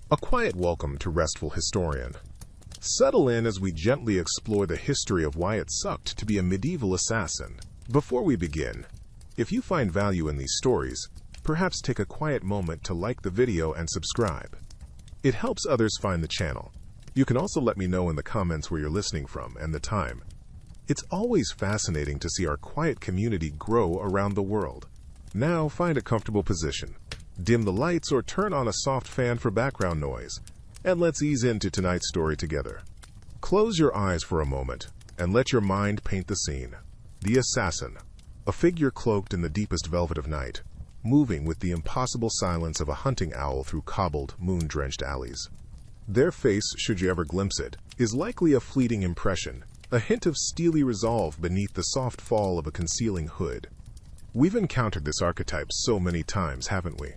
A quiet welcome to Restful Historian. Settle in as we gently explore the history of why it sucked to be a medieval assassin. Before we begin, if you find value in these stories, perhaps take a quiet moment to like the video and subscribe. It helps others find the channel. You can also let me know in the comments where you're listening from and the time. It's always fascinating to see our quiet community grow around the world. Now find a comfortable position. Dim the lights or turn on a soft fan for background noise, and let's ease into tonight's story together. Close your eyes for a moment and let your mind paint the scene. The assassin, a figure cloaked in the deepest velvet of night, moving with the impossible silence of a hunting owl through cobbled, moon-drenched alleys. Their face, should you ever glimpse it, is likely a fleeting impression, a hint of steely resolve beneath the soft fall of a concealing hood. We've encountered this archetype so many times, haven't we?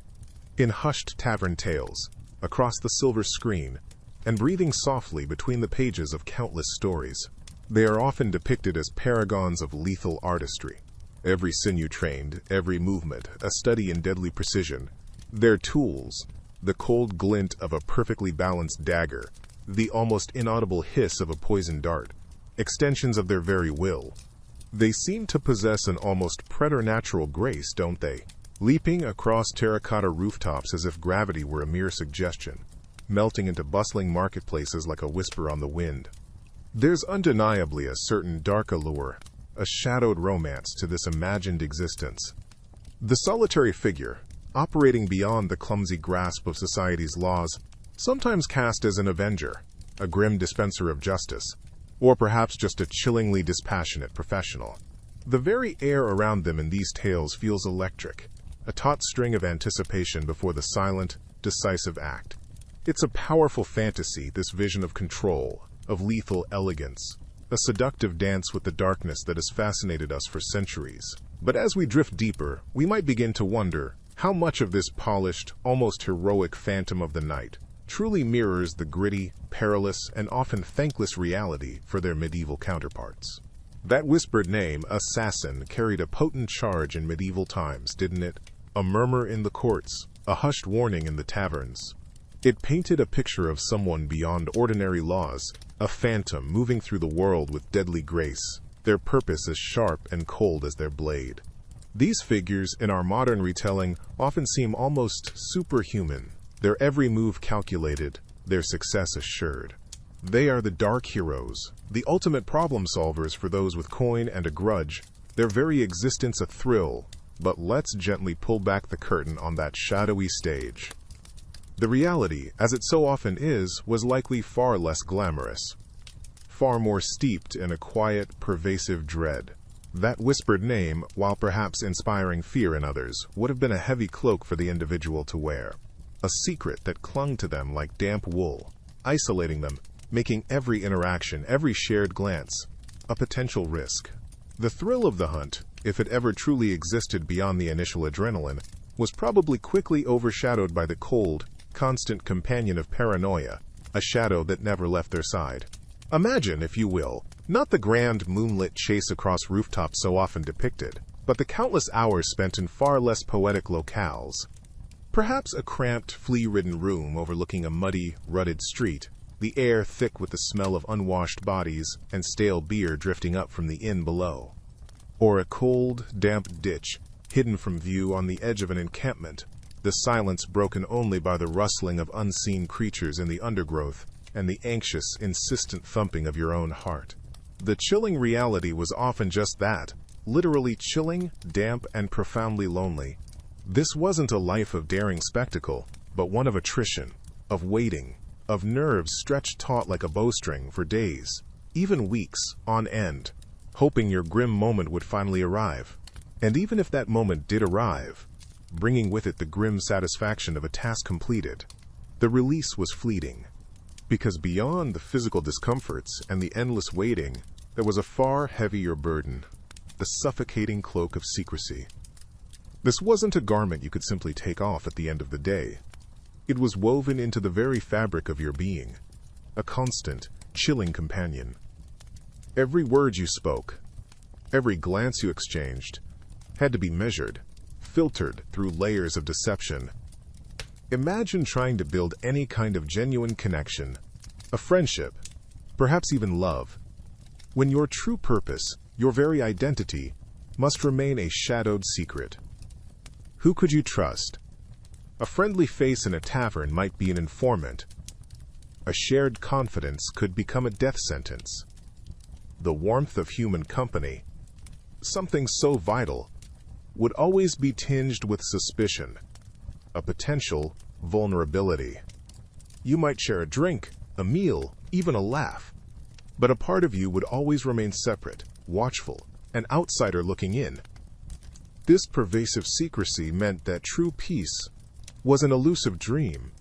In hushed tavern tales, across the silver screen, and breathing softly between the pages of countless stories. They are often depicted as paragons of lethal artistry. Every sinew trained, every movement, a study in deadly precision. Their tools, the cold glint of a perfectly balanced dagger, the almost inaudible hiss of a poisoned dart, extensions of their very will. They seem to possess an almost preternatural grace, don't they? Leaping across terracotta rooftops as if gravity were a mere suggestion, melting into bustling marketplaces like a whisper on the wind. There's undeniably a certain dark allure, a shadowed romance to this imagined existence. The solitary figure, operating beyond the clumsy grasp of society's laws, sometimes cast as an avenger, a grim dispenser of justice, or perhaps just a chillingly dispassionate professional. The very air around them in these tales feels electric, a taut string of anticipation before the silent, decisive act. It's a powerful fantasy, this vision of control, of lethal elegance, a seductive dance with the darkness that has fascinated us for centuries. But as we drift deeper, we might begin to wonder how much of this polished, almost heroic phantom of the night truly mirrors the gritty, perilous, and often thankless reality for their medieval counterparts. That whispered name, assassin, carried a potent charge in medieval times, didn't it? A murmur in the courts, a hushed warning in the taverns. It painted a picture of someone beyond ordinary laws, a phantom moving through the world with deadly grace, their purpose as sharp and cold as their blade. These figures, in our modern retelling, often seem almost superhuman, their every move calculated, their success assured. They are the dark heroes, the ultimate problem solvers for those with coin and a grudge, their very existence a thrill. But let's gently pull back the curtain on that shadowy stage. The reality, as it so often is, was likely far less glamorous, far more steeped in a quiet, pervasive dread. That whispered name, while perhaps inspiring fear in others, would have been a heavy cloak for the individual to wear, a secret that clung to them like damp wool, isolating them, making every interaction, every shared glance, a potential risk. The thrill of the hunt, if it ever truly existed beyond the initial adrenaline, was probably quickly overshadowed by the cold, constant companion of paranoia, a shadow that never left their side. Imagine, if you will, not the grand moonlit chase across rooftops so often depicted, but the countless hours spent in far less poetic locales. Perhaps a cramped, flea-ridden room overlooking a muddy, rutted street, the air thick with the smell of unwashed bodies and stale beer drifting up from the inn below. Or a cold, damp ditch, hidden from view on the edge of an encampment, the silence broken only by the rustling of unseen creatures in the undergrowth and the anxious, insistent thumping of your own heart. The chilling reality was often just that, literally chilling, damp, and profoundly lonely. This wasn't a life of daring spectacle, but one of attrition, of waiting, of nerves stretched taut like a bowstring for days, even weeks, on end, hoping your grim moment would finally arrive. And even if that moment did arrive, bringing with it the grim satisfaction of a task completed, the release was fleeting. Because beyond the physical discomforts and the endless waiting, there was a far heavier burden, the suffocating cloak of secrecy. This wasn't a garment you could simply take off at the end of the day. It was woven into the very fabric of your being, a constant, chilling companion. Every word you spoke, every glance you exchanged, had to be measured, filtered through layers of deception. Imagine trying to build any kind of genuine connection, a friendship, perhaps even love, when your true purpose, your very identity, must remain a shadowed secret. Who could you trust? A friendly face in a tavern might be an informant. A shared confidence could become a death sentence. The warmth of human company, something so vital, would always be tinged with suspicion, a potential vulnerability. You might share a drink, a meal, even a laugh, but a part of you would always remain separate, watchful, an outsider looking in. This pervasive secrecy meant that true peace was an elusive dream.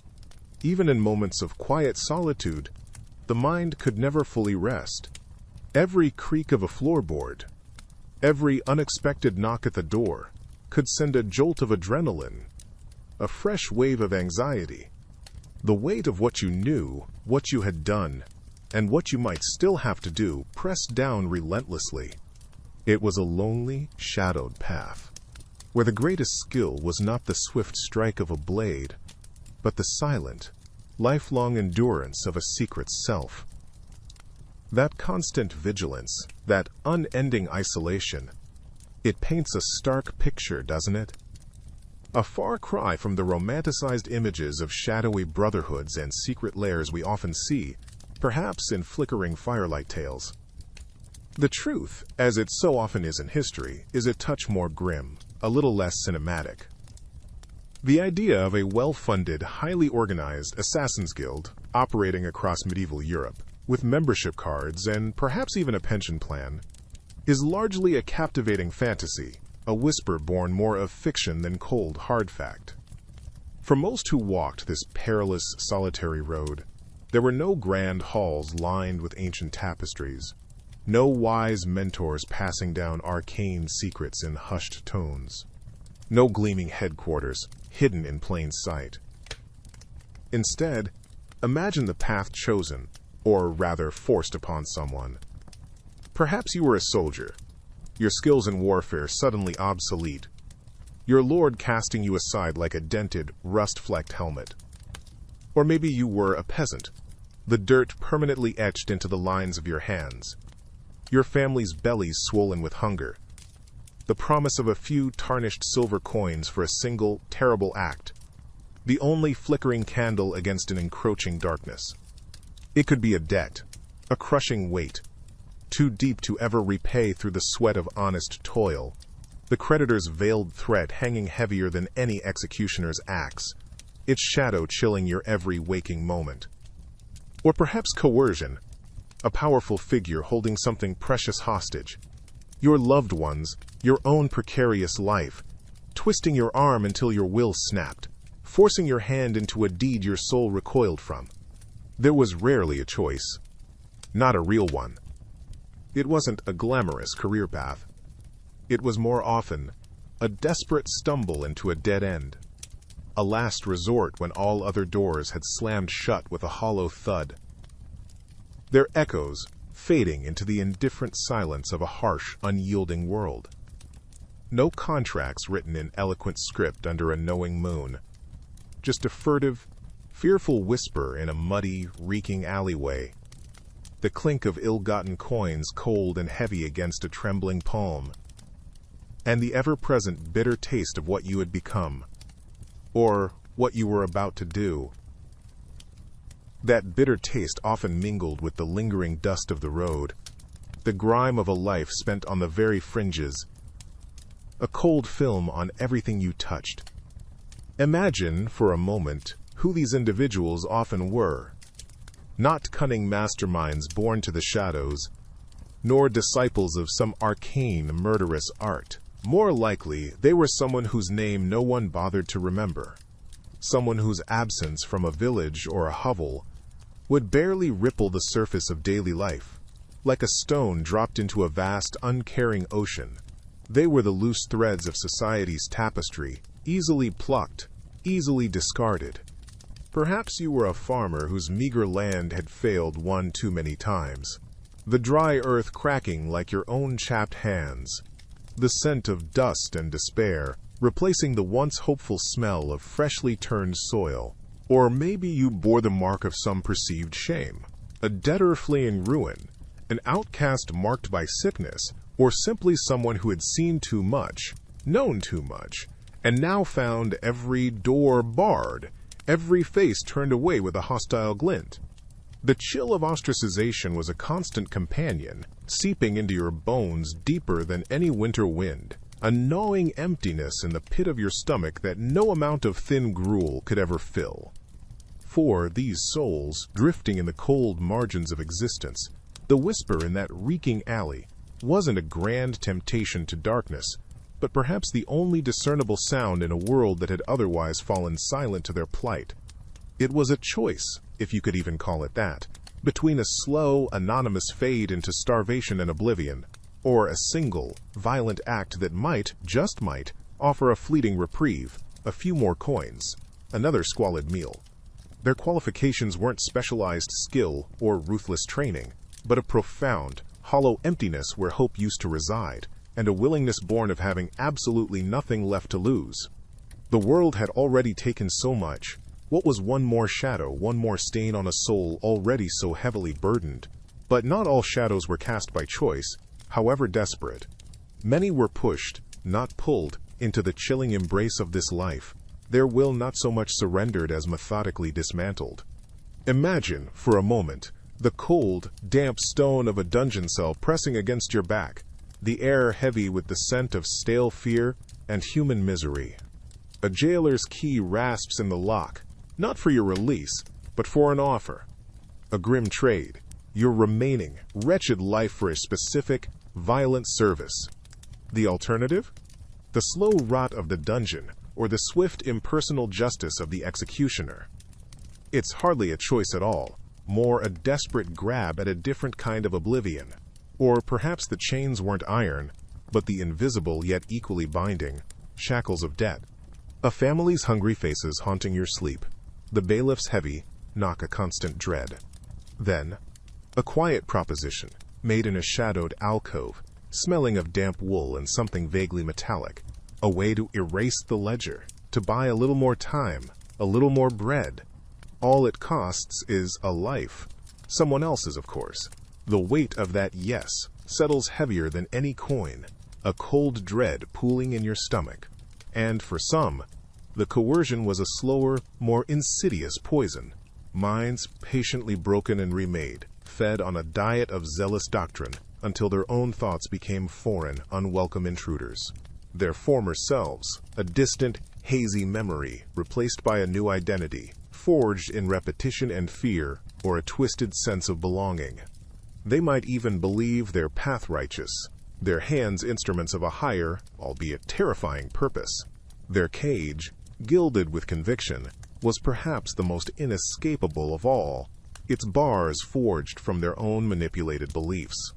Even in moments of quiet solitude, the mind could never fully rest. Every creak of a floorboard, every unexpected knock at the door, could send a jolt of adrenaline, a fresh wave of anxiety. The weight of what you knew, what you had done, and what you might still have to do pressed down relentlessly. It was a lonely, shadowed path, where the greatest skill was not the swift strike of a blade, but the silent, lifelong endurance of a secret self. That constant vigilance, that unending isolation, it paints a stark picture, doesn't it? A far cry from the romanticized images of shadowy brotherhoods and secret lairs we often see, perhaps in flickering firelight tales. The truth, as it so often is in history, is a touch more grim, a little less cinematic. The idea of a well-funded, highly organized assassins' guild operating across medieval Europe, with membership cards and perhaps even a pension plan, is largely a captivating fantasy, a whisper born more of fiction than cold, hard fact. For most who walked this perilous, solitary road, there were no grand halls lined with ancient tapestries, no wise mentors passing down arcane secrets in hushed tones, no gleaming headquarters hidden in plain sight. Instead, imagine the path chosen, or rather forced upon someone. Perhaps you were a soldier, your skills in warfare suddenly obsolete, your lord casting you aside like a dented, rust-flecked helmet. Or maybe you were a peasant, the dirt permanently etched into the lines of your hands, your family's bellies swollen with hunger, the promise of a few tarnished silver coins for a single, terrible act, the only flickering candle against an encroaching darkness. It could be a debt, a crushing weight, too deep to ever repay through the sweat of honest toil, the creditor's veiled threat hanging heavier than any executioner's axe, its shadow chilling your every waking moment. Or perhaps coercion, a powerful figure holding something precious hostage, your loved ones, your own precarious life, twisting your arm until your will snapped, forcing your hand into a deed your soul recoiled from. There was rarely a choice, not a real one. It wasn't a glamorous career path. It was more often a desperate stumble into a dead end, a last resort when all other doors had slammed shut with a hollow thud, their echoes fading into the indifferent silence of a harsh, unyielding world. No contracts written in eloquent script under a knowing moon, just a furtive, fearful whisper in a muddy, reeking alleyway, the clink of ill-gotten coins cold and heavy against a trembling palm, and the ever-present bitter taste of what you had become, or what you were about to do. That bitter taste often mingled with the lingering dust of the road, the grime of a life spent on the very fringes, a cold film on everything you touched. Imagine, for a moment, who these individuals often were. Not cunning masterminds born to the shadows, nor disciples of some arcane, murderous art. More likely, they were someone whose name no one bothered to remember, someone whose absence from a village or a hovel would barely ripple the surface of daily life. Like a stone dropped into a vast, uncaring ocean, they were the loose threads of society's tapestry, easily plucked, easily discarded. Perhaps you were a farmer whose meager land had failed one too many times, the dry earth cracking like your own chapped hands, the scent of dust and despair replacing the once hopeful smell of freshly turned soil. Or maybe you bore the mark of some perceived shame, a debtor fleeing ruin, an outcast marked by sickness, or simply someone who had seen too much, known too much, and now found every door barred, every face turned away with a hostile glint. The chill of ostracization was a constant companion, seeping into your bones deeper than any winter wind, a gnawing emptiness in the pit of your stomach that no amount of thin gruel could ever fill. For these souls, drifting in the cold margins of existence, the whisper in that reeking alley wasn't a grand temptation to darkness, but perhaps the only discernible sound in a world that had otherwise fallen silent to their plight. It was a choice, if you could even call it that, between a slow, anonymous fade into starvation and oblivion, or a single, violent act that might, just might, offer a fleeting reprieve, a few more coins, another squalid meal. Their qualifications weren't specialized skill or ruthless training, but a profound, hollow emptiness where hope used to reside, and a willingness born of having absolutely nothing left to lose. The world had already taken so much. What was one more shadow, one more stain on a soul already so heavily burdened? But not all shadows were cast by choice, however desperate. Many were pushed, not pulled, into the chilling embrace of this life, their will not so much surrendered as methodically dismantled. Imagine, for a moment, the cold, damp stone of a dungeon cell pressing against your back, the air heavy with the scent of stale fear and human misery. A jailer's key rasps in the lock, not for your release, but for an offer. A grim trade, your remaining, wretched life for a specific, violent service. The alternative? The slow rot of the dungeon, or the swift, impersonal justice of the executioner. It's hardly a choice at all, more a desperate grab at a different kind of oblivion. Or perhaps the chains weren't iron, but the invisible yet equally binding shackles of debt. A family's hungry faces haunting your sleep, the bailiff's heavy knock a constant dread. Then, a quiet proposition, made in a shadowed alcove, smelling of damp wool and something vaguely metallic, a way to erase the ledger, to buy a little more time, a little more bread. All it costs is a life. Someone else's, of course. The weight of that yes settles heavier than any coin, a cold dread pooling in your stomach. And for some, the coercion was a slower, more insidious poison. Minds patiently broken and remade, fed on a diet of zealous doctrine until their own thoughts became foreign, unwelcome intruders. Their former selves, a distant, hazy memory replaced by a new identity, forged in repetition and fear, or a twisted sense of belonging. They might even believe their path righteous, their hands instruments of a higher, albeit terrifying purpose. Their cage, gilded with conviction, was perhaps the most inescapable of all, its bars forged from their own manipulated beliefs.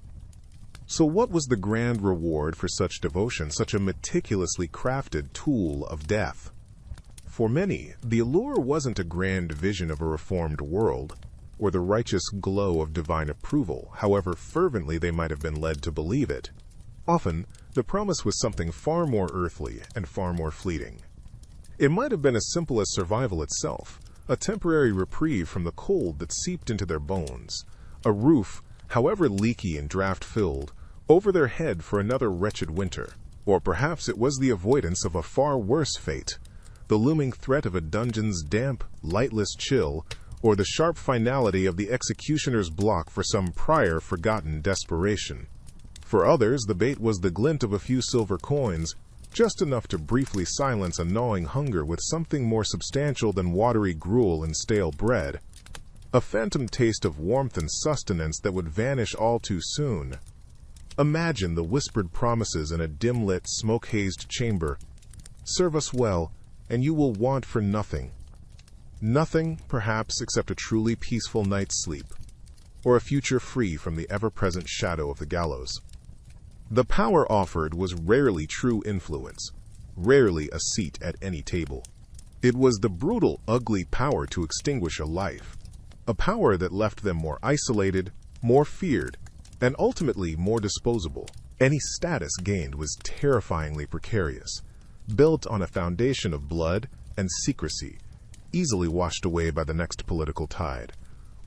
So what was the grand reward for such devotion, such a meticulously crafted tool of death? For many, the allure wasn't a grand vision of a reformed world, or the righteous glow of divine approval, however fervently they might have been led to believe it. Often, the promise was something far more earthly and far more fleeting. It might have been as simple as survival itself, a temporary reprieve from the cold that seeped into their bones, a roof, however leaky and draft-filled, over their head for another wretched winter. Or perhaps it was the avoidance of a far worse fate, the looming threat of a dungeon's damp, lightless chill, or the sharp finality of the executioner's block for some prior forgotten desperation. For others, the bait was the glint of a few silver coins, just enough to briefly silence a gnawing hunger with something more substantial than watery gruel and stale bread, a phantom taste of warmth and sustenance that would vanish all too soon. Imagine the whispered promises in a dim-lit, smoke-hazed chamber. Serve us well, and you will want for nothing. Nothing, perhaps, except a truly peaceful night's sleep, or a future free from the ever-present shadow of the gallows. The power offered was rarely true influence, rarely a seat at any table. It was the brutal, ugly power to extinguish a life, a power that left them more isolated, more feared, and ultimately more disposable. Any status gained was terrifyingly precarious. built on a foundation of blood and secrecy, easily washed away by the next political tide,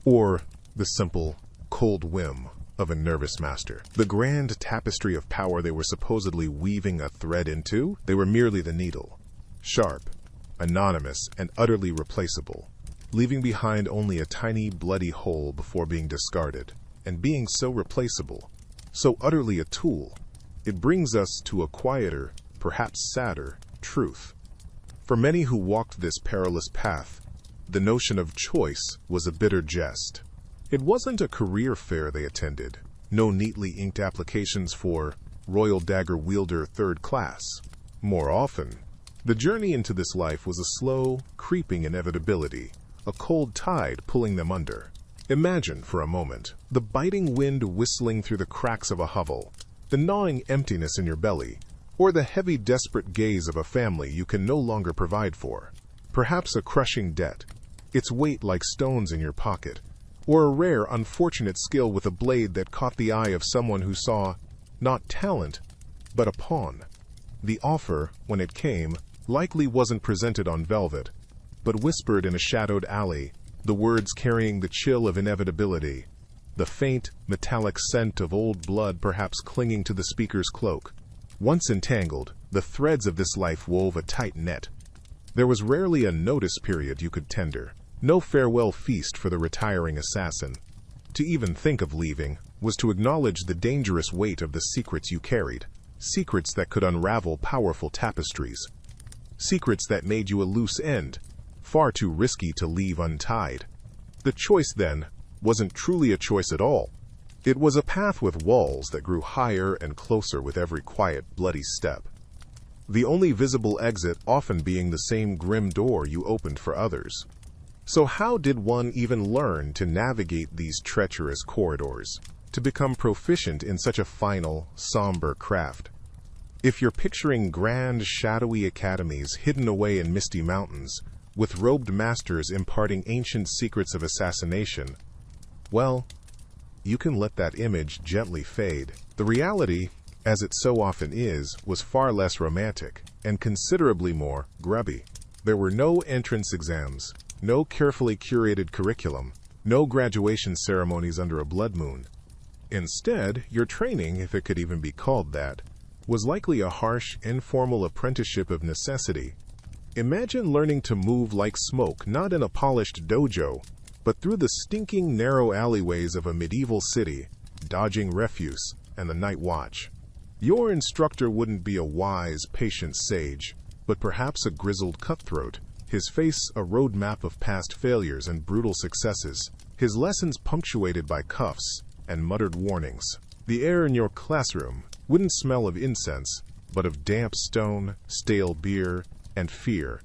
or the simple, cold whim of a nervous master. The grand tapestry of power they were supposedly weaving a thread into, they were merely the needle, sharp, anonymous, and utterly replaceable, leaving behind only a tiny, bloody hole before being discarded. And being so replaceable, so utterly a tool, it brings us to a quieter, perhaps sadder, truth. For many who walked this perilous path, the notion of choice was a bitter jest. It wasn't a career fair they attended, no neatly inked applications for Royal Dagger Wielder Third Class. More often, the journey into this life was a slow, creeping inevitability, a cold tide pulling them under. Imagine, for a moment, the biting wind whistling through the cracks of a hovel, the gnawing emptiness in your belly, or the heavy, desperate gaze of a family you can no longer provide for. Perhaps a crushing debt, its weight like stones in your pocket, or a rare, unfortunate skill with a blade that caught the eye of someone who saw not talent, but a pawn. The offer, when it came, likely wasn't presented on velvet, but whispered in a shadowed alley, the words carrying the chill of inevitability, the faint, metallic scent of old blood perhaps clinging to the speaker's cloak. Once entangled, the threads of this life wove a tight net. There was rarely a notice period you could tender, no farewell feast for the retiring assassin. To even think of leaving was to acknowledge the dangerous weight of the secrets you carried, secrets that could unravel powerful tapestries, secrets that made you a loose end, far too risky to leave untied. The choice, then, wasn't truly a choice at all. It was a path with walls that grew higher and closer with every quiet, bloody step. The only visible exit often being the same grim door you opened for others. So how did one even learn to navigate these treacherous corridors, to become proficient in such a final, somber craft? If you're picturing grand, shadowy academies hidden away in misty mountains, with robed masters imparting ancient secrets of assassination, well, you can let that image gently fade. The reality, as it so often is, was far less romantic and considerably more grubby. There were no entrance exams, no carefully curated curriculum, no graduation ceremonies under a blood moon. Instead, your training, if it could even be called that, was likely a harsh, informal apprenticeship of necessity. Imagine learning to move like smoke, not in a polished dojo, but through the stinking, narrow alleyways of a medieval city, dodging refuse and the night watch. Your instructor wouldn't be a wise, patient sage, but perhaps a grizzled cutthroat, his face a roadmap of past failures and brutal successes, his lessons punctuated by cuffs and muttered warnings. The air in your classroom wouldn't smell of incense, but of damp stone, stale beer, and fear.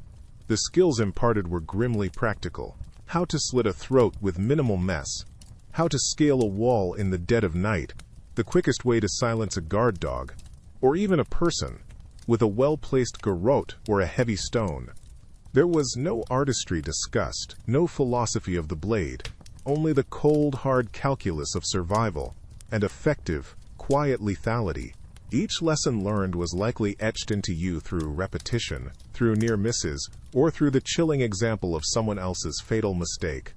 The skills imparted were grimly practical. How to slit a throat with minimal mess, how to scale a wall in the dead of night, the quickest way to silence a guard dog, or even a person, with a well-placed garrote or a heavy stone. There was no artistry discussed, no philosophy of the blade, only the cold, hard calculus of survival, and effective, quiet lethality. Each lesson learned was likely etched into you through repetition, through near misses, or through the chilling example of someone else's fatal mistake.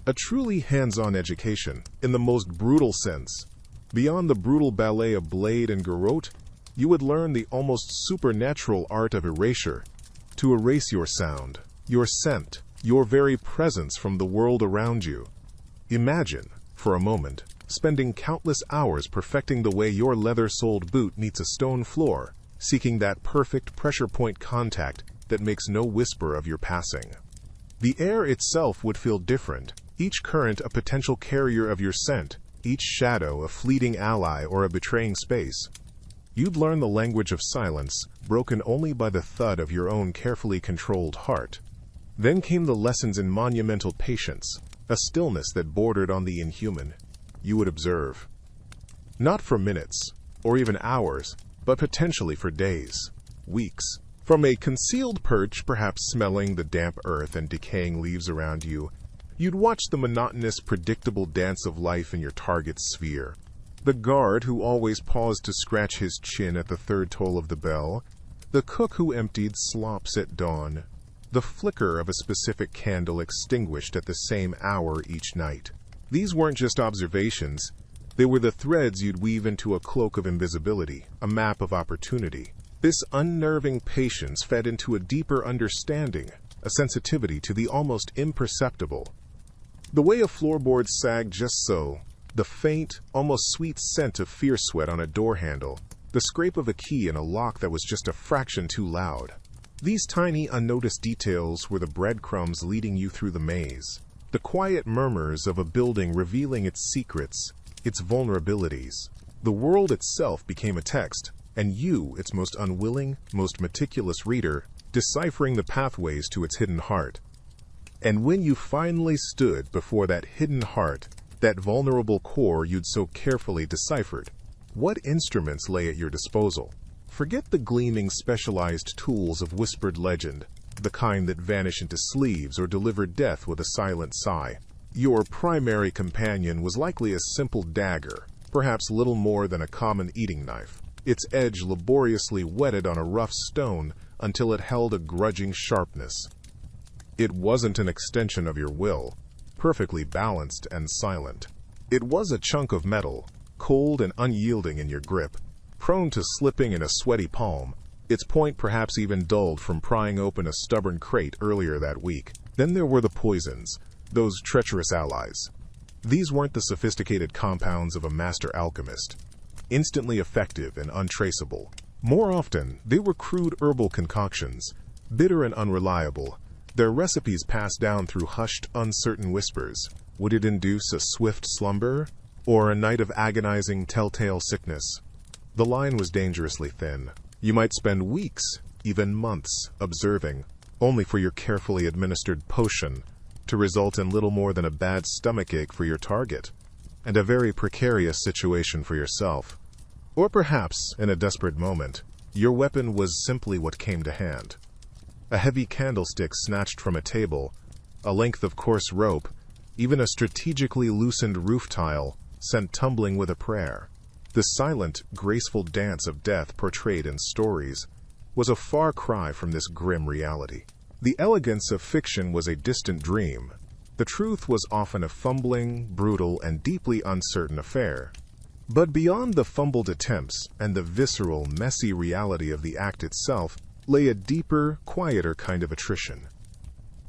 A truly hands-on education, in the most brutal sense. Beyond the brutal ballet of blade and garrote, you would learn the almost supernatural art of erasure, to erase your sound, your scent, your very presence from the world around you. Imagine, for a moment, spending countless hours perfecting the way your leather-soled boot meets a stone floor, seeking that perfect pressure point contact that makes no whisper of your passing. The air itself would feel different, each current a potential carrier of your scent, each shadow a fleeting ally or a betraying space. You'd learn the language of silence, broken only by the thud of your own carefully controlled heart. Then came the lessons in monumental patience, a stillness that bordered on the inhuman. You would observe. Not for minutes, or even hours, but potentially for days, weeks. From a concealed perch, perhaps smelling the damp earth and decaying leaves around you, you'd watch the monotonous, predictable dance of life in your target's sphere. The guard who always paused to scratch his chin at the third toll of the bell, the cook who emptied slops at dawn, the flicker of a specific candle extinguished at the same hour each night. These weren't just observations, they were the threads you'd weave into a cloak of invisibility, a map of opportunity. This unnerving patience fed into a deeper understanding, a sensitivity to the almost imperceptible. The way a floorboard sagged just so, the faint, almost sweet scent of fear sweat on a door handle, the scrape of a key in a lock that was just a fraction too loud. These tiny, unnoticed details were the breadcrumbs leading you through the maze, the quiet murmurs of a building revealing its secrets, its vulnerabilities. The world itself became a text, and you, its most unwilling, most meticulous reader, deciphering the pathways to its hidden heart. And when you finally stood before that hidden heart, that vulnerable core you'd so carefully deciphered, what instruments lay at your disposal? Forget the gleaming specialized tools of whispered legend, the kind that vanish into sleeves or deliver death with a silent sigh. Your primary companion was likely a simple dagger, perhaps little more than a common eating knife, its edge laboriously whetted on a rough stone until it held a grudging sharpness. It wasn't an extension of your will, perfectly balanced and silent. It was a chunk of metal, cold and unyielding in your grip, prone to slipping in a sweaty palm, its point perhaps even dulled from prying open a stubborn crate earlier that week. Then there were the poisons, those treacherous allies. These weren't the sophisticated compounds of a master alchemist, instantly effective and untraceable. More often, they were crude herbal concoctions, bitter and unreliable, their recipes passed down through hushed, uncertain whispers. Would it induce a swift slumber, or a night of agonizing, telltale sickness? The line was dangerously thin. You might spend weeks, even months, observing, only for your carefully administered potion to result in little more than a bad stomachache for your target, and a very precarious situation for yourself. Or perhaps, in a desperate moment, your weapon was simply what came to hand. A heavy candlestick snatched from a table, a length of coarse rope, even a strategically loosened roof tile sent tumbling with a prayer. The silent, graceful dance of death portrayed in stories was a far cry from this grim reality. The elegance of fiction was a distant dream. The truth was often a fumbling, brutal, and deeply uncertain affair. But beyond the fumbled attempts and the visceral, messy reality of the act itself lay a deeper, quieter kind of attrition.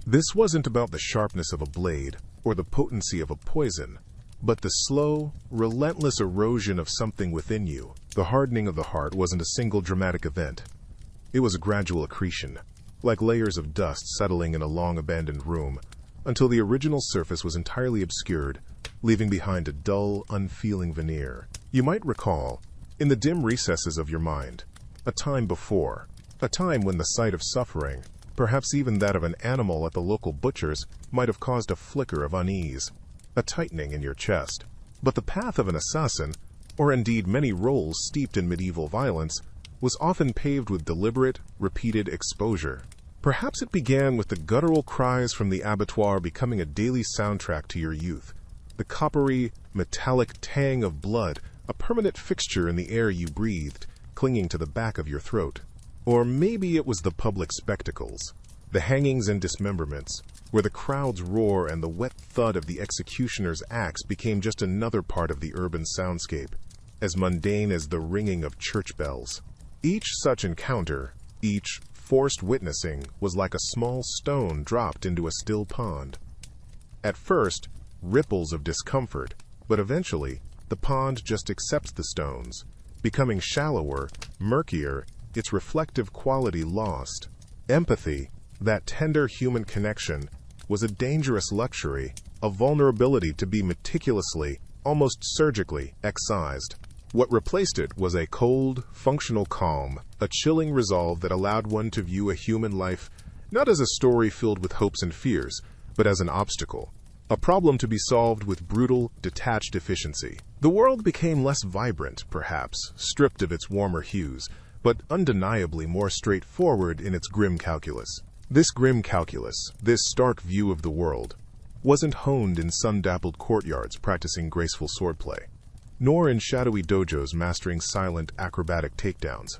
This wasn't about the sharpness of a blade or the potency of a poison, but the slow, relentless erosion of something within you. The hardening of the heart wasn't a single dramatic event. It was a gradual accretion, like layers of dust settling in a long-abandoned room, until the original surface was entirely obscured, leaving behind a dull, unfeeling veneer. You might recall, in the dim recesses of your mind, a time before, a time when the sight of suffering, perhaps even that of an animal at the local butcher's, might have caused a flicker of unease, a tightening in your chest. But the path of an assassin, or indeed many roles steeped in medieval violence, was often paved with deliberate, repeated exposure. Perhaps it began with the guttural cries from the abattoir becoming a daily soundtrack to your youth, the coppery, metallic tang of blood, a permanent fixture in the air you breathed, clinging to the back of your throat. Or maybe it was the public spectacles, the hangings and dismemberments, where the crowd's roar and the wet thud of the executioner's axe became just another part of the urban soundscape, as mundane as the ringing of church bells. Each such encounter, each forced witnessing, was like a small stone dropped into a still pond. At first, ripples of discomfort, but eventually, the pond just accepts the stones, becoming shallower, murkier, its reflective quality lost. Empathy, that tender human connection, was a dangerous luxury, a vulnerability to be meticulously, almost surgically, excised. What replaced it was a cold, functional calm, a chilling resolve that allowed one to view a human life not as a story filled with hopes and fears, but as an obstacle, a problem to be solved with brutal, detached efficiency. The world became less vibrant, perhaps, stripped of its warmer hues, but undeniably more straightforward in its grim calculus. This grim calculus, this stark view of the world, wasn't honed in sun-dappled courtyards practicing graceful swordplay, nor in shadowy dojos mastering silent, acrobatic takedowns.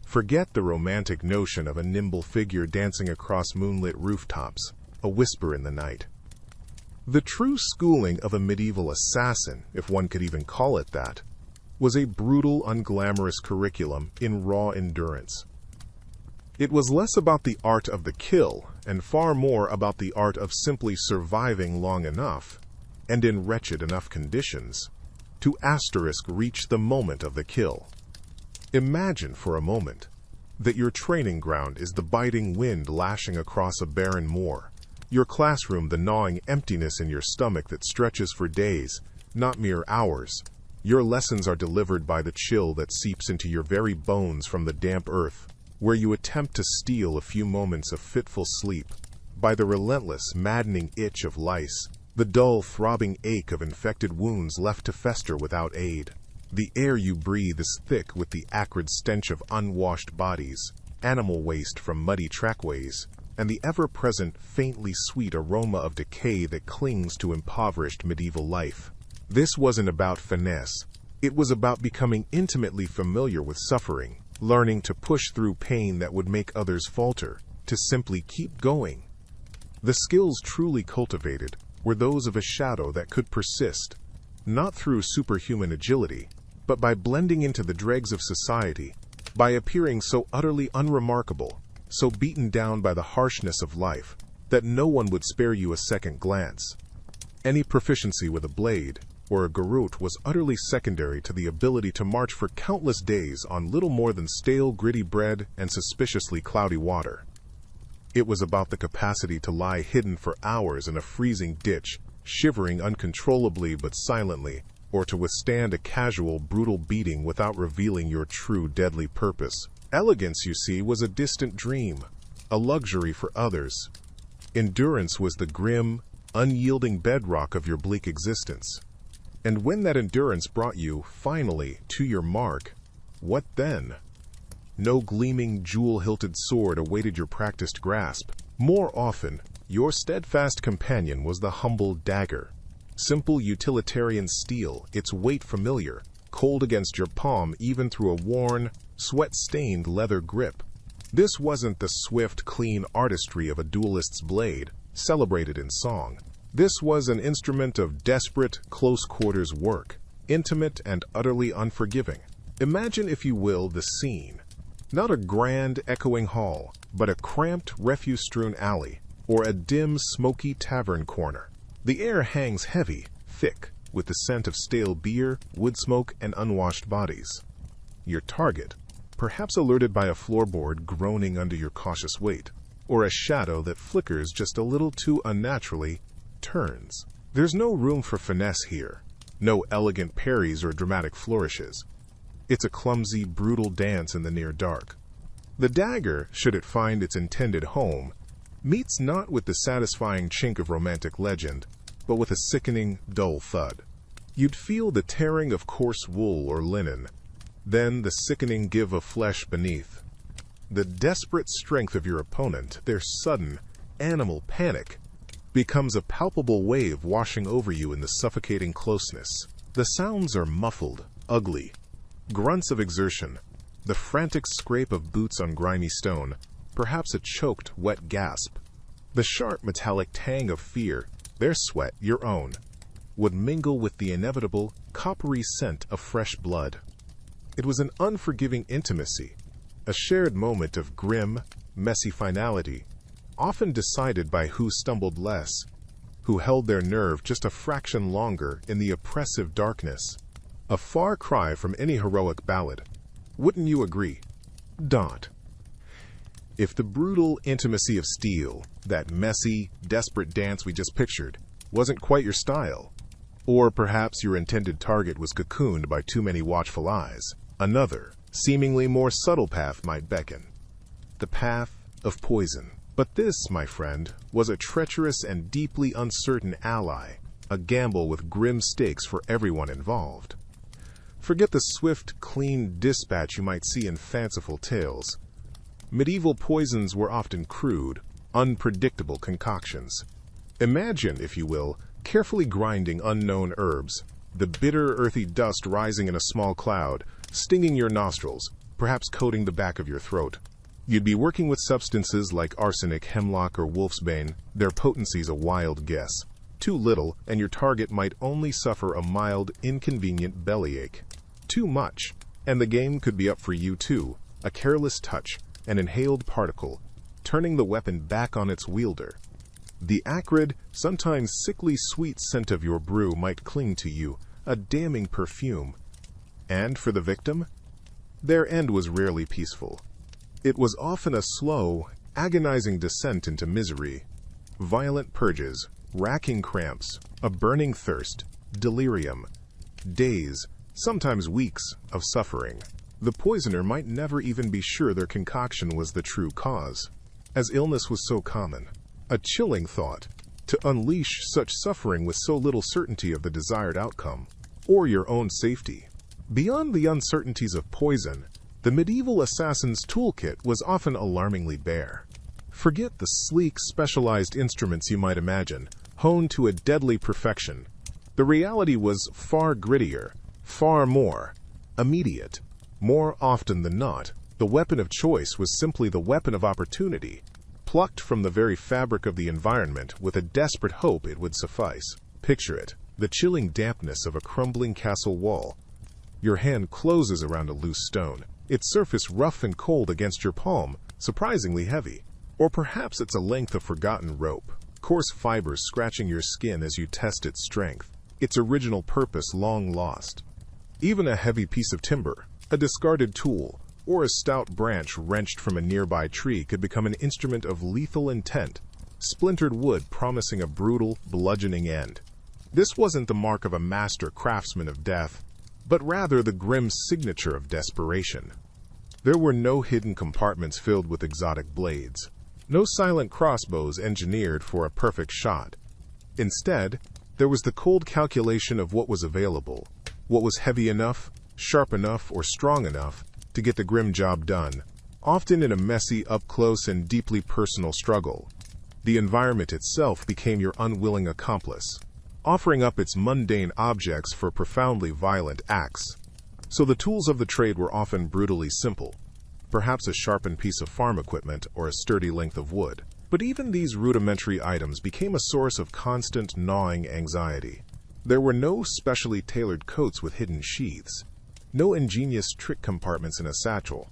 Forget the romantic notion of a nimble figure dancing across moonlit rooftops, a whisper in the night. The true schooling of a medieval assassin, if one could even call it that, was a brutal, unglamorous curriculum in raw endurance. It was less about the art of the kill and far more about the art of simply surviving long enough, and in wretched enough conditions, to reach the moment of the kill. Imagine for a moment that your training ground is the biting wind lashing across a barren moor, your classroom the gnawing emptiness in your stomach that stretches for days, not mere hours. Your lessons are delivered by the chill that seeps into your very bones from the damp earth, where you attempt to steal a few moments of fitful sleep, by the relentless, maddening itch of lice, the dull, throbbing ache of infected wounds left to fester without aid. The air you breathe is thick with the acrid stench of unwashed bodies, animal waste from muddy trackways, and the ever-present, faintly sweet aroma of decay that clings to impoverished medieval life. This wasn't about finesse. It was about becoming intimately familiar with suffering, learning to push through pain that would make others falter, to simply keep going. The skills truly cultivated were those of a shadow that could persist, not through superhuman agility, but by blending into the dregs of society, by appearing so utterly unremarkable, so beaten down by the harshness of life, that no one would spare you a second glance. Any proficiency with a blade or a garrote was utterly secondary to the ability to march for countless days on little more than stale, gritty bread and suspiciously cloudy water. It was about the capacity to lie hidden for hours in a freezing ditch, shivering uncontrollably but silently, or to withstand a casual, brutal beating without revealing your true deadly purpose. Elegance, you see, was a distant dream, a luxury for others. Endurance was the grim, unyielding bedrock of your bleak existence. And when that endurance brought you, finally, to your mark, what then? No gleaming, jewel-hilted sword awaited your practiced grasp. More often, your steadfast companion was the humble dagger. Simple utilitarian steel, its weight familiar, cold against your palm even through a worn, sweat-stained leather grip. This wasn't the swift, clean artistry of a duelist's blade, celebrated in song. This was an instrument of desperate, close-quarters work, intimate and utterly unforgiving. Imagine, if you will, the scene. Not a grand, echoing hall, but a cramped, refuse-strewn alley, or a dim, smoky tavern corner. The air hangs heavy, thick, with the scent of stale beer, wood smoke, and unwashed bodies. Your target, perhaps alerted by a floorboard groaning under your cautious weight, or a shadow that flickers just a little too unnaturally, turns. There's no room for finesse here, no elegant parries or dramatic flourishes. It's a clumsy, brutal dance in the near dark. The dagger, should it find its intended home, meets not with the satisfying chink of romantic legend, but with a sickening, dull thud. You'd feel the tearing of coarse wool or linen, then the sickening give of flesh beneath. The desperate strength of your opponent, their sudden, animal panic, becomes a palpable wave washing over you in the suffocating closeness. The sounds are muffled, ugly. Grunts of exertion, the frantic scrape of boots on grimy stone, perhaps a choked, wet gasp. The sharp metallic tang of fear, their sweat, your own, would mingle with the inevitable, coppery scent of fresh blood. It was an unforgiving intimacy, a shared moment of grim, messy finality, often decided by who stumbled less, who held their nerve just a fraction longer in the oppressive darkness. A far cry from any heroic ballad. Wouldn't you agree? Dot. If the brutal intimacy of steel, that messy, desperate dance we just pictured, wasn't quite your style, or perhaps your intended target was cocooned by too many watchful eyes, another, seemingly more subtle path might beckon. The path of poison. But this, my friend, was a treacherous and deeply uncertain ally, a gamble with grim stakes for everyone involved. Forget the swift, clean dispatch you might see in fanciful tales. Medieval poisons were often crude, unpredictable concoctions. Imagine, if you will, carefully grinding unknown herbs, the bitter, earthy dust rising in a small cloud, stinging your nostrils, perhaps coating the back of your throat. You'd be working with substances like arsenic, hemlock, or wolfsbane. Their potency's a wild guess. Too little, and your target might only suffer a mild, inconvenient bellyache. Too much, and the game could be up for you too. A careless touch, an inhaled particle, turning the weapon back on its wielder. The acrid, sometimes sickly sweet scent of your brew might cling to you, a damning perfume. And for the victim, their end was rarely peaceful. It was often a slow, agonizing descent into misery. Violent purges, racking cramps, a burning thirst, delirium, days, sometimes weeks, of suffering. The poisoner might never even be sure their concoction was the true cause, as illness was so common. A chilling thought, to unleash such suffering with so little certainty of the desired outcome, or your own safety. Beyond the uncertainties of poison, the medieval assassin's toolkit was often alarmingly bare. Forget the sleek, specialized instruments you might imagine, honed to a deadly perfection. The reality was far grittier, far more immediate. More often than not, the weapon of choice was simply the weapon of opportunity, plucked from the very fabric of the environment with a desperate hope it would suffice. Picture it, the chilling dampness of a crumbling castle wall. Your hand closes around a loose stone, its surface rough and cold against your palm, surprisingly heavy. Or perhaps it's a length of forgotten rope, coarse fibers scratching your skin as you test its strength, its original purpose long lost. Even a heavy piece of timber, a discarded tool, or a stout branch wrenched from a nearby tree could become an instrument of lethal intent, splintered wood promising a brutal, bludgeoning end. This wasn't the mark of a master craftsman of death, but rather the grim signature of desperation. There were no hidden compartments filled with exotic blades, no silent crossbows engineered for a perfect shot. Instead, there was the cold calculation of what was available, what was heavy enough, sharp enough, or strong enough to get the grim job done, often in a messy, up-close, and deeply personal struggle. The environment itself became your unwilling accomplice, offering up its mundane objects for profoundly violent acts. So the tools of the trade were often brutally simple, perhaps a sharpened piece of farm equipment or a sturdy length of wood. But even these rudimentary items became a source of constant gnawing anxiety. There were no specially tailored coats with hidden sheaths, no ingenious trick compartments in a satchel.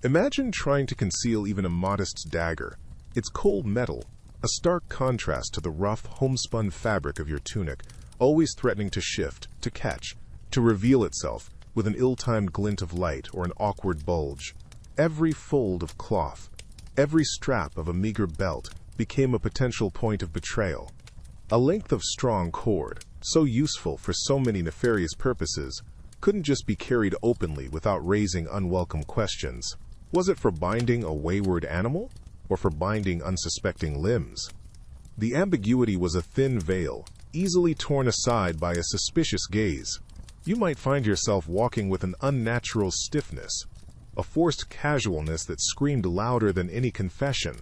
Imagine trying to conceal even a modest dagger, its cold metal, a stark contrast to the rough, homespun fabric of your tunic, always threatening to shift, to catch, to reveal itself with an ill-timed glint of light or an awkward bulge. Every fold of cloth, every strap of a meager belt became a potential point of betrayal. A length of strong cord, so useful for so many nefarious purposes, couldn't just be carried openly without raising unwelcome questions. Was it for binding a wayward animal, or for binding unsuspecting limbs? The ambiguity was a thin veil, easily torn aside by a suspicious gaze. You might find yourself walking with an unnatural stiffness, a forced casualness that screamed louder than any confession,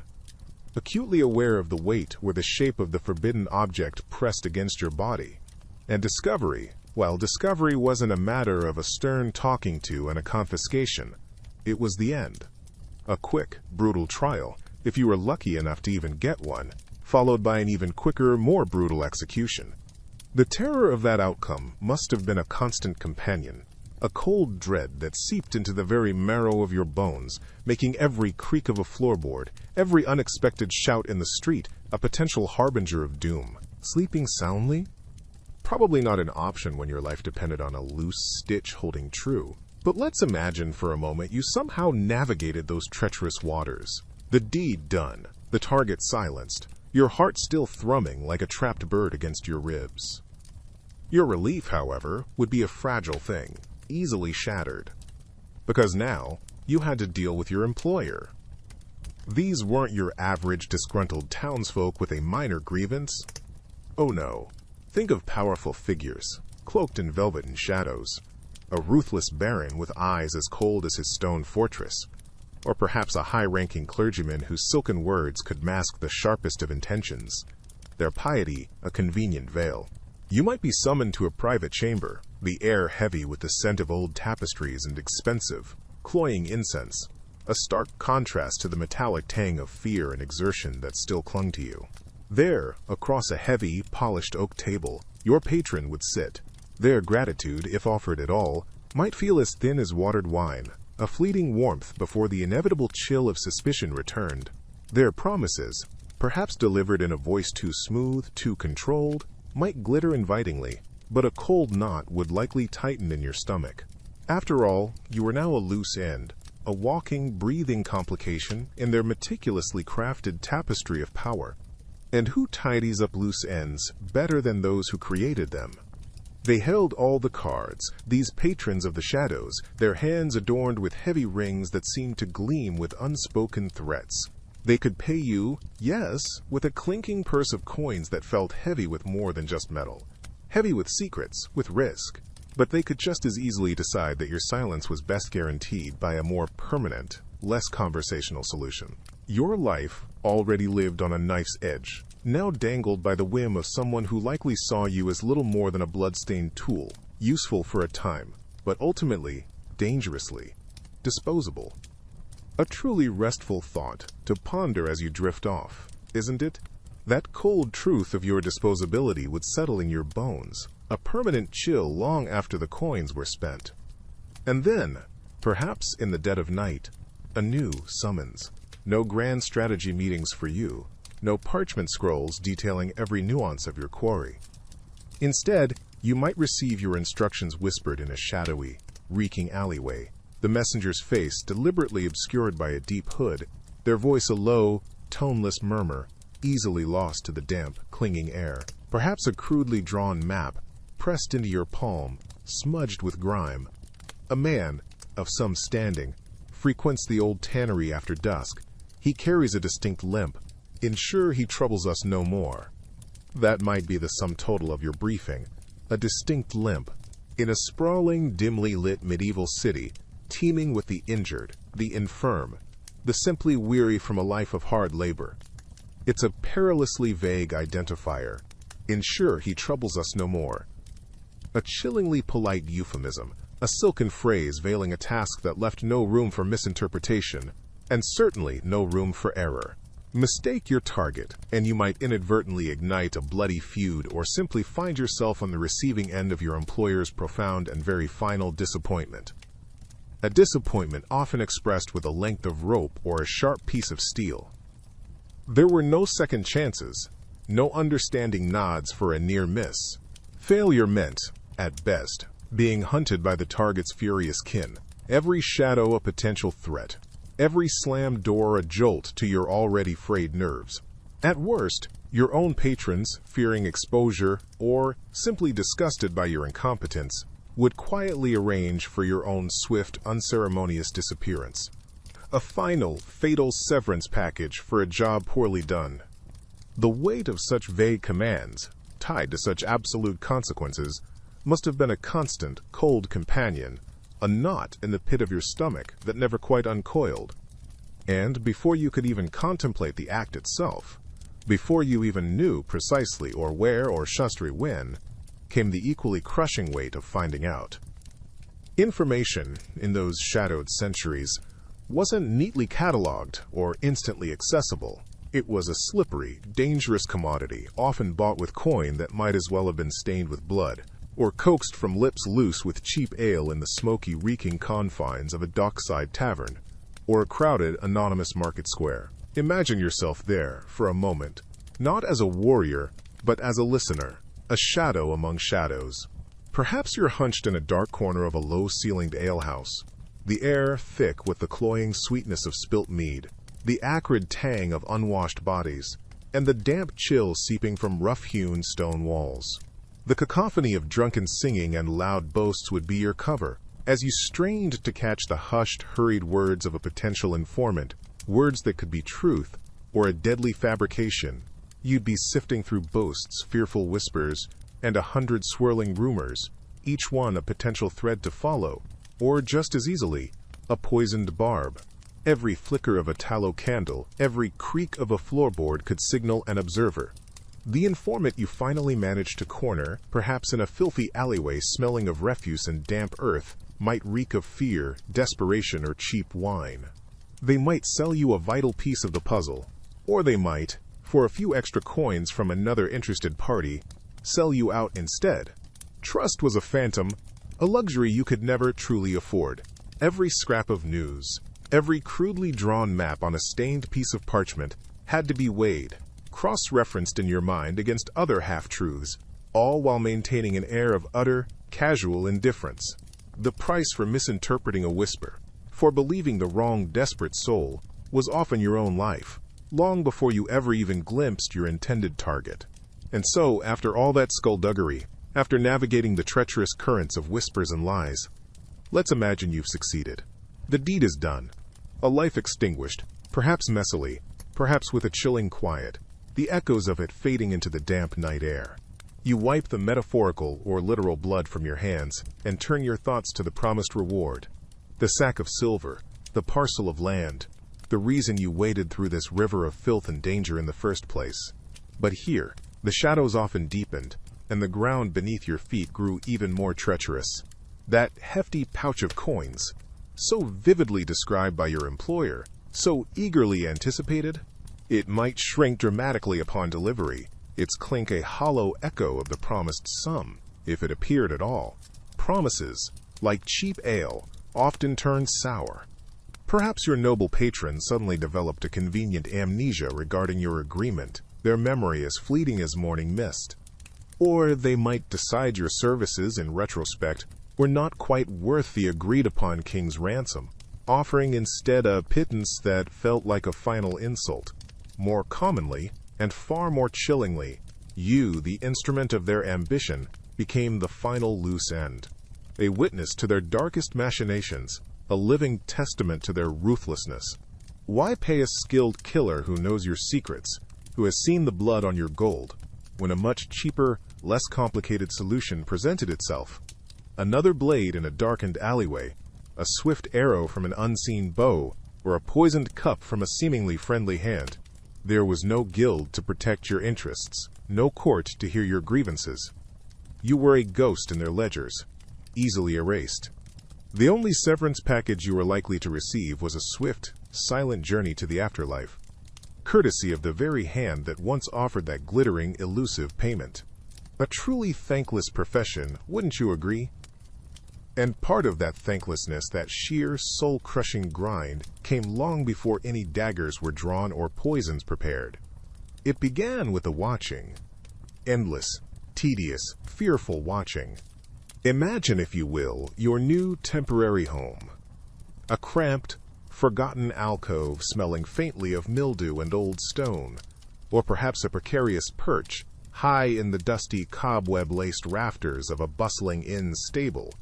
acutely aware of the weight or the shape of the forbidden object pressed against your body. And discovery, well, discovery wasn't a matter of a stern talking to and a confiscation. It was the end. A quick, brutal trial, if you were lucky enough to even get one, followed by an even quicker, more brutal execution. The terror of that outcome must have been a constant companion, a cold dread that seeped into the very marrow of your bones, making every creak of a floorboard, every unexpected shout in the street, a potential harbinger of doom. Sleeping soundly? Probably not an option when your life depended on a loose stitch holding true. But let's imagine for a moment you somehow navigated those treacherous waters. The deed done, the target silenced, your heart still thrumming like a trapped bird against your ribs. Your relief, however, would be a fragile thing, easily shattered. Because now, you had to deal with your employer. These weren't your average disgruntled townsfolk with a minor grievance. Oh no. Think of powerful figures, cloaked in velvet and shadows. A ruthless baron with eyes as cold as his stone fortress. Or perhaps a high-ranking clergyman whose silken words could mask the sharpest of intentions. Their piety a convenient veil. You might be summoned to a private chamber, the air heavy with the scent of old tapestries and expensive, cloying incense, a stark contrast to the metallic tang of fear and exertion that still clung to you. There, across a heavy, polished oak table, your patron would sit. Their gratitude, if offered at all, might feel as thin as watered wine, a fleeting warmth before the inevitable chill of suspicion returned. Their promises, perhaps delivered in a voice too smooth, too controlled, might glitter invitingly, but a cold knot would likely tighten in your stomach. After all, you were now a loose end, a walking, breathing complication in their meticulously crafted tapestry of power. And who tidies up loose ends better than those who created them? They held all the cards, these patrons of the shadows, their hands adorned with heavy rings that seemed to gleam with unspoken threats. They could pay you, yes, with a clinking purse of coins that felt heavy with more than just metal. Heavy with secrets, with risk. But they could just as easily decide that your silence was best guaranteed by a more permanent, less conversational solution. Your life, already lived on a knife's edge, now dangled by the whim of someone who likely saw you as little more than a blood-stained tool, useful for a time, but ultimately, dangerously, disposable. A truly restful thought to ponder as you drift off, isn't it? That cold truth of your disposability would settle in your bones, a permanent chill long after the coins were spent. And then, perhaps in the dead of night, a new summons. No grand strategy meetings for you, no parchment scrolls detailing every nuance of your quarry. Instead, you might receive your instructions whispered in a shadowy, reeking alleyway, the messenger's face deliberately obscured by a deep hood, their voice a low, toneless murmur, easily lost to the damp, clinging air. Perhaps a crudely drawn map, pressed into your palm, smudged with grime. A man, of some standing, frequents the old tannery after dusk. He carries a distinct limp. Ensure he troubles us no more. That might be the sum total of your briefing. A distinct limp. In a sprawling, dimly lit medieval city, teeming with the injured, the infirm, the simply weary from a life of hard labor. It's a perilously vague identifier. Ensure he troubles us no more. A chillingly polite euphemism, a silken phrase veiling a task that left no room for misinterpretation, and certainly no room for error. Mistake your target, and you might inadvertently ignite a bloody feud or simply find yourself on the receiving end of your employer's profound and very final disappointment. A disappointment often expressed with a length of rope or a sharp piece of steel. There were no second chances, no understanding nods for a near miss. Failure meant, at best, being hunted by the target's furious kin, every shadow a potential threat, every slammed door a jolt to your already frayed nerves. At worst, your own patrons, fearing exposure or simply disgusted by your incompetence, would quietly arrange for your own swift, unceremonious disappearance. A final, fatal severance package for a job poorly done. The weight of such vague commands, tied to such absolute consequences, must have been a constant, cold companion, a knot in the pit of your stomach that never quite uncoiled. And before you could even contemplate the act itself, before you even knew precisely or where or shustry when, came the equally crushing weight of finding out. Information, in those shadowed centuries, wasn't neatly cataloged or instantly accessible. It was a slippery, dangerous commodity, often bought with coin that might as well have been stained with blood, or coaxed from lips loose with cheap ale in the smoky, reeking confines of a dockside tavern, or a crowded, anonymous market square. Imagine yourself there, for a moment, not as a warrior, but as a listener, a shadow among shadows. Perhaps you're hunched in a dark corner of a low-ceilinged alehouse, the air thick with the cloying sweetness of spilt mead, the acrid tang of unwashed bodies, and the damp chill seeping from rough-hewn stone walls. The cacophony of drunken singing and loud boasts would be your cover, as you strained to catch the hushed, hurried words of a potential informant, words that could be truth, or a deadly fabrication. You'd be sifting through boasts, fearful whispers, and 100 swirling rumors, each one a potential thread to follow, or just as easily, a poisoned barb. Every flicker of a tallow candle, every creak of a floorboard could signal an observer. The informant you finally managed to corner, perhaps in a filthy alleyway smelling of refuse and damp earth, might reek of fear, desperation, or cheap wine. They might sell you a vital piece of the puzzle, or they might, for a few extra coins from another interested party, sell you out instead. Trust was a phantom, a luxury you could never truly afford. Every scrap of news, every crudely drawn map on a stained piece of parchment had to be weighed, cross-referenced in your mind against other half-truths, all while maintaining an air of utter, casual indifference. The price for misinterpreting a whisper, for believing the wrong desperate soul, was often your own life, long before you ever even glimpsed your intended target. And so, after all that skullduggery, after navigating the treacherous currents of whispers and lies, let's imagine you've succeeded. The deed is done. A life extinguished, perhaps messily, perhaps with a chilling quiet, the echoes of it fading into the damp night air. You wipe the metaphorical or literal blood from your hands and turn your thoughts to the promised reward. The sack of silver, the parcel of land, the reason you waded through this river of filth and danger in the first place. But here, the shadows often deepened, and the ground beneath your feet grew even more treacherous. That hefty pouch of coins, so vividly described by your employer, so eagerly anticipated, it might shrink dramatically upon delivery, its clink a hollow echo of the promised sum, if it appeared at all. Promises, like cheap ale, often turn sour. Perhaps your noble patron suddenly developed a convenient amnesia regarding your agreement, their memory as fleeting as morning mist. Or they might decide your services, in retrospect, were not quite worth the agreed-upon king's ransom, offering instead a pittance that felt like a final insult. More commonly, and far more chillingly, you, the instrument of their ambition, became the final loose end. A witness to their darkest machinations, a living testament to their ruthlessness. Why pay a skilled killer who knows your secrets, who has seen the blood on your gold, when a much cheaper, less complicated solution presented itself? Another blade in a darkened alleyway, a swift arrow from an unseen bow, or a poisoned cup from a seemingly friendly hand. There was no guild to protect your interests, no court to hear your grievances. You were a ghost in their ledgers, easily erased. The only severance package you were likely to receive was a swift, silent journey to the afterlife, courtesy of the very hand that once offered that glittering, elusive payment. A truly thankless profession, wouldn't you agree? And part of that thanklessness, that sheer, soul-crushing grind, came long before any daggers were drawn or poisons prepared. It began with the watching. Endless, tedious, fearful watching. Imagine, if you will, your new temporary home. A cramped, forgotten alcove smelling faintly of mildew and old stone, or perhaps a precarious perch, high in the dusty cobweb-laced rafters of a bustling inn stable.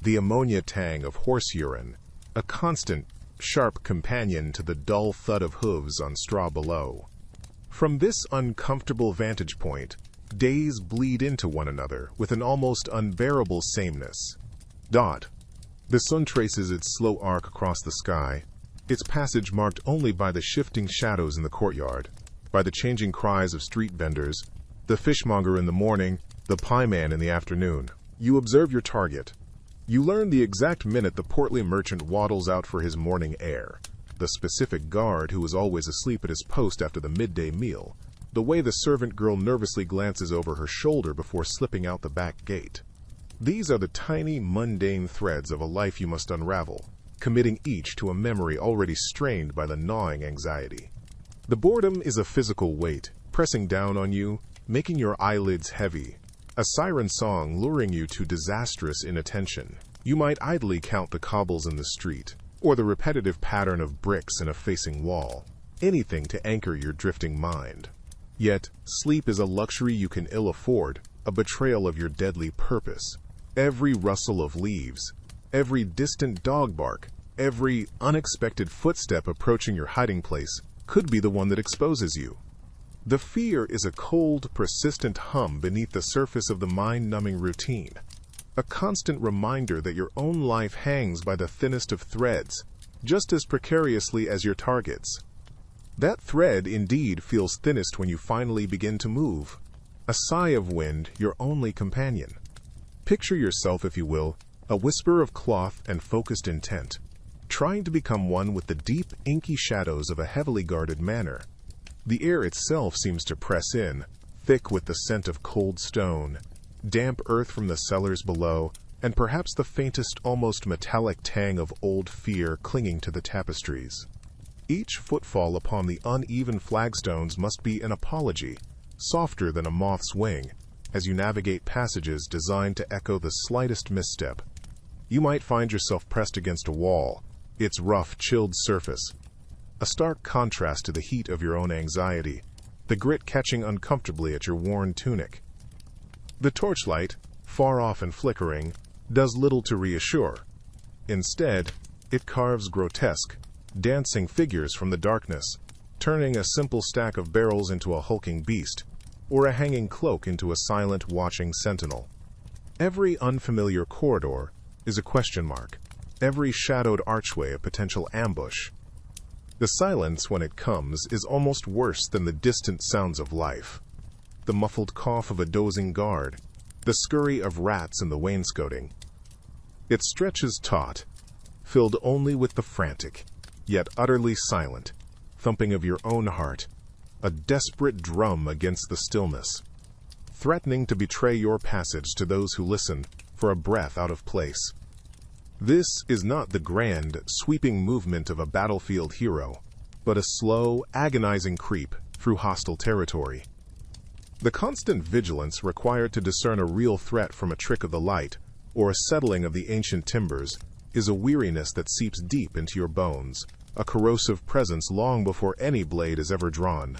The ammonia tang of horse urine, a constant, sharp companion to the dull thud of hooves on straw below. From this uncomfortable vantage point, days bleed into one another with an almost unbearable sameness. The sun traces its slow arc across the sky, its passage marked only by the shifting shadows in the courtyard, by the changing cries of street vendors, the fishmonger in the morning, the pieman in the afternoon. You observe your target. You learn the exact minute the portly merchant waddles out for his morning air, the specific guard who is always asleep at his post after the midday meal, the way the servant girl nervously glances over her shoulder before slipping out the back gate. These are the tiny, mundane threads of a life you must unravel, committing each to a memory already strained by the gnawing anxiety. The boredom is a physical weight, pressing down on you, making your eyelids heavy, a siren song luring you to disastrous inattention. You might idly count the cobbles in the street, or the repetitive pattern of bricks in a facing wall, anything to anchor your drifting mind. Yet, sleep is a luxury you can ill afford, a betrayal of your deadly purpose. Every rustle of leaves, every distant dog bark, every unexpected footstep approaching your hiding place could be the one that exposes you. The fear is a cold, persistent hum beneath the surface of the mind-numbing routine, a constant reminder that your own life hangs by the thinnest of threads, just as precariously as your target's. That thread indeed feels thinnest when you finally begin to move, a sigh of wind, your only companion. Picture yourself, if you will, a whisper of cloth and focused intent, trying to become one with the deep, inky shadows of a heavily guarded manor. The air itself seems to press in, thick with the scent of cold stone, damp earth from the cellars below, and perhaps the faintest, almost metallic tang of old fear clinging to the tapestries. Each footfall upon the uneven flagstones must be an apology, softer than a moth's wing, as you navigate passages designed to echo the slightest misstep. You might find yourself pressed against a wall, its rough, chilled surface, a stark contrast to the heat of your own anxiety, the grit catching uncomfortably at your worn tunic. The torchlight, far off and flickering, does little to reassure. Instead, it carves grotesque, dancing figures from the darkness, turning a simple stack of barrels into a hulking beast, or a hanging cloak into a silent, watching sentinel. Every unfamiliar corridor is a question mark, every shadowed archway a potential ambush. The silence, when it comes, is almost worse than the distant sounds of life. The muffled cough of a dozing guard, the scurry of rats in the wainscoting. It stretches taut, filled only with the frantic, yet utterly silent, thumping of your own heart, a desperate drum against the stillness, threatening to betray your passage to those who listen for a breath out of place. This is not the grand, sweeping movement of a battlefield hero, but a slow, agonizing creep through hostile territory. The constant vigilance required to discern a real threat from a trick of the light, or a settling of the ancient timbers, is a weariness that seeps deep into your bones, a corrosive presence long before any blade is ever drawn.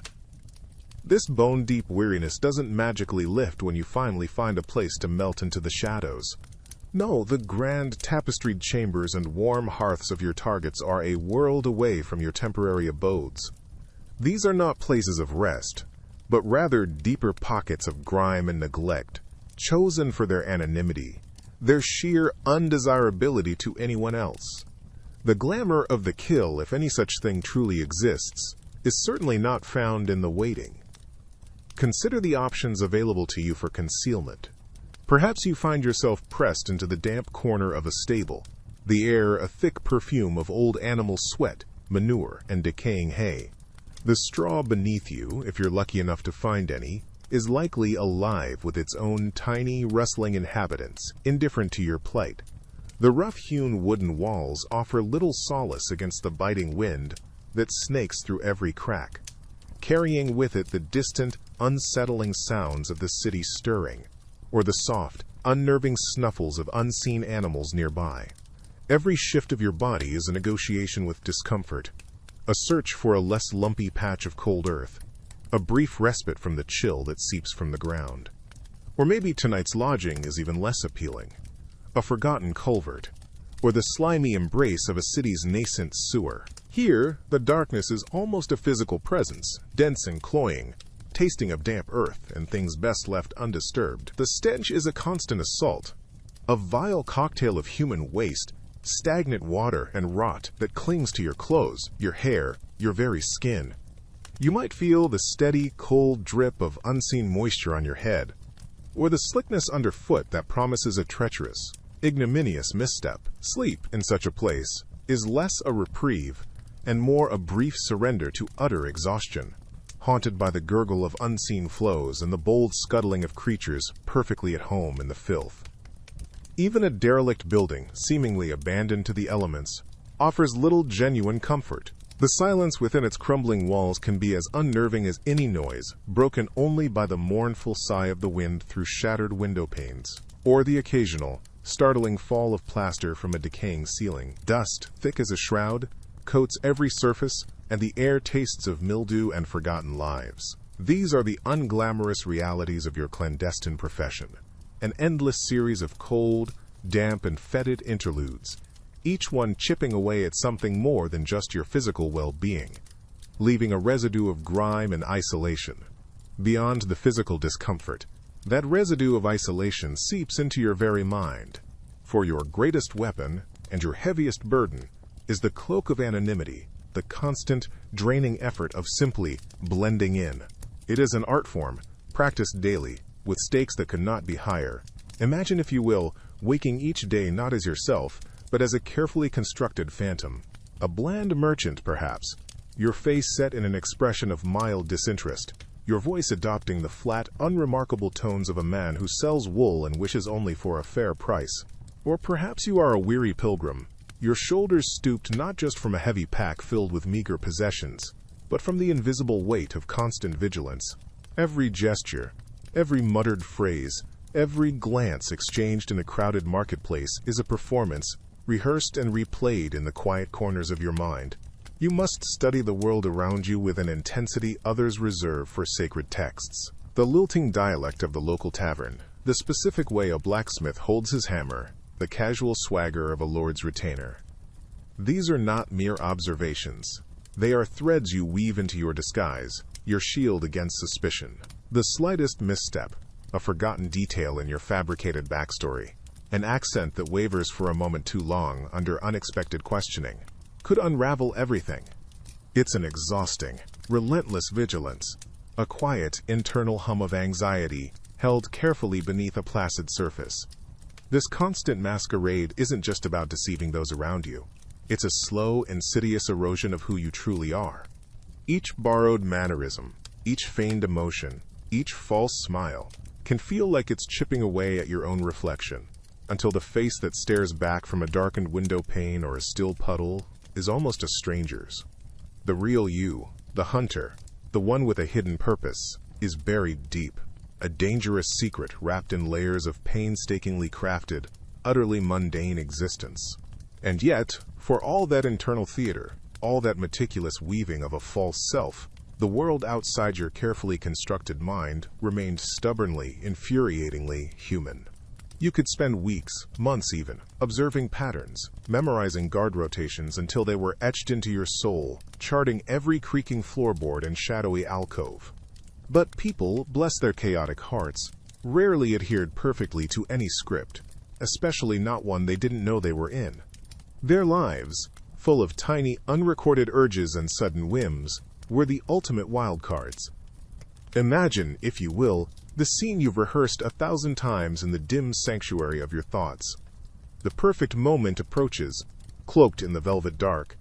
This bone-deep weariness doesn't magically lift when you finally find a place to melt into the shadows. No, the grand tapestried chambers and warm hearths of your targets are a world away from your temporary abodes. These are not places of rest, but rather deeper pockets of grime and neglect, chosen for their anonymity, their sheer undesirability to anyone else. The glamour of the kill, if any such thing truly exists, is certainly not found in the waiting. Consider the options available to you for concealment. Perhaps you find yourself pressed into the damp corner of a stable, the air a thick perfume of old animal sweat, manure, and decaying hay. The straw beneath you, if you're lucky enough to find any, is likely alive with its own tiny, rustling inhabitants, indifferent to your plight. The rough-hewn wooden walls offer little solace against the biting wind that snakes through every crack, carrying with it the distant, unsettling sounds of the city stirring, or the soft, unnerving snuffles of unseen animals nearby. Every shift of your body is a negotiation with discomfort, a search for a less lumpy patch of cold earth, a brief respite from the chill that seeps from the ground. Or maybe tonight's lodging is even less appealing, a forgotten culvert, or the slimy embrace of a city's nascent sewer. Here, the darkness is almost a physical presence, dense and cloying, tasting of damp earth and things best left undisturbed. The stench is a constant assault, a vile cocktail of human waste, stagnant water and rot that clings to your clothes, your hair, your very skin. You might feel the steady, cold drip of unseen moisture on your head, or the slickness underfoot that promises a treacherous, ignominious misstep. Sleep in such a place is less a reprieve and more a brief surrender to utter exhaustion, haunted by the gurgle of unseen flows and the bold scuttling of creatures perfectly at home in the filth. Even a derelict building, seemingly abandoned to the elements, offers little genuine comfort. The silence within its crumbling walls can be as unnerving as any noise, broken only by the mournful sigh of the wind through shattered window panes, or the occasional, startling fall of plaster from a decaying ceiling. Dust, thick as a shroud, coats every surface, and the air tastes of mildew and forgotten lives. These are the unglamorous realities of your clandestine profession, an endless series of cold, damp, and fetid interludes, each one chipping away at something more than just your physical well-being, leaving a residue of grime and isolation. Beyond the physical discomfort, that residue of isolation seeps into your very mind, for your greatest weapon and your heaviest burden is the cloak of anonymity, the constant, draining effort of simply blending in. It is an art form, practiced daily, with stakes that could not be higher, Imagine, if you will, waking each day not as yourself, but as a carefully constructed phantom. A bland merchant, perhaps, your face set in an expression of mild disinterest, your voice adopting the flat, unremarkable tones of a man who sells wool and wishes only for a fair price. Or perhaps you are a weary pilgrim, your shoulders stooped not just from a heavy pack filled with meager possessions, but from the invisible weight of constant vigilance. Every gesture, every muttered phrase, every glance exchanged in a crowded marketplace is a performance, rehearsed and replayed in the quiet corners of your mind. You must study the world around you with an intensity others reserve for sacred texts. The lilting dialect of the local tavern, the specific way a blacksmith holds his hammer, the casual swagger of a lord's retainer. These are not mere observations. They are threads you weave into your disguise, your shield against suspicion. The slightest misstep, a forgotten detail in your fabricated backstory, an accent that wavers for a moment too long under unexpected questioning, could unravel everything. It's an exhausting, relentless vigilance, a quiet internal hum of anxiety held carefully beneath a placid surface. This constant masquerade isn't just about deceiving those around you. It's a slow, insidious erosion of who you truly are. Each borrowed mannerism, each feigned emotion, each false smile can feel like it's chipping away at your own reflection, until the face that stares back from a darkened window pane or a still puddle is almost a stranger's. The real you, the hunter, the one with a hidden purpose, is buried deep, a dangerous secret wrapped in layers of painstakingly crafted, utterly mundane existence. And yet, for all that internal theater, all that meticulous weaving of a false self, the world outside your carefully constructed mind remained stubbornly, infuriatingly human. You could spend weeks, months even, observing patterns, memorizing guard rotations until they were etched into your soul, charting every creaking floorboard and shadowy alcove. But people, bless their chaotic hearts, rarely adhered perfectly to any script, especially not one they didn't know they were in. Their lives, full of tiny, unrecorded urges and sudden whims, were the ultimate wildcards. Imagine, if you will, the scene you've rehearsed 1,000 times in the dim sanctuary of your thoughts. The perfect moment approaches, cloaked in the velvet dark.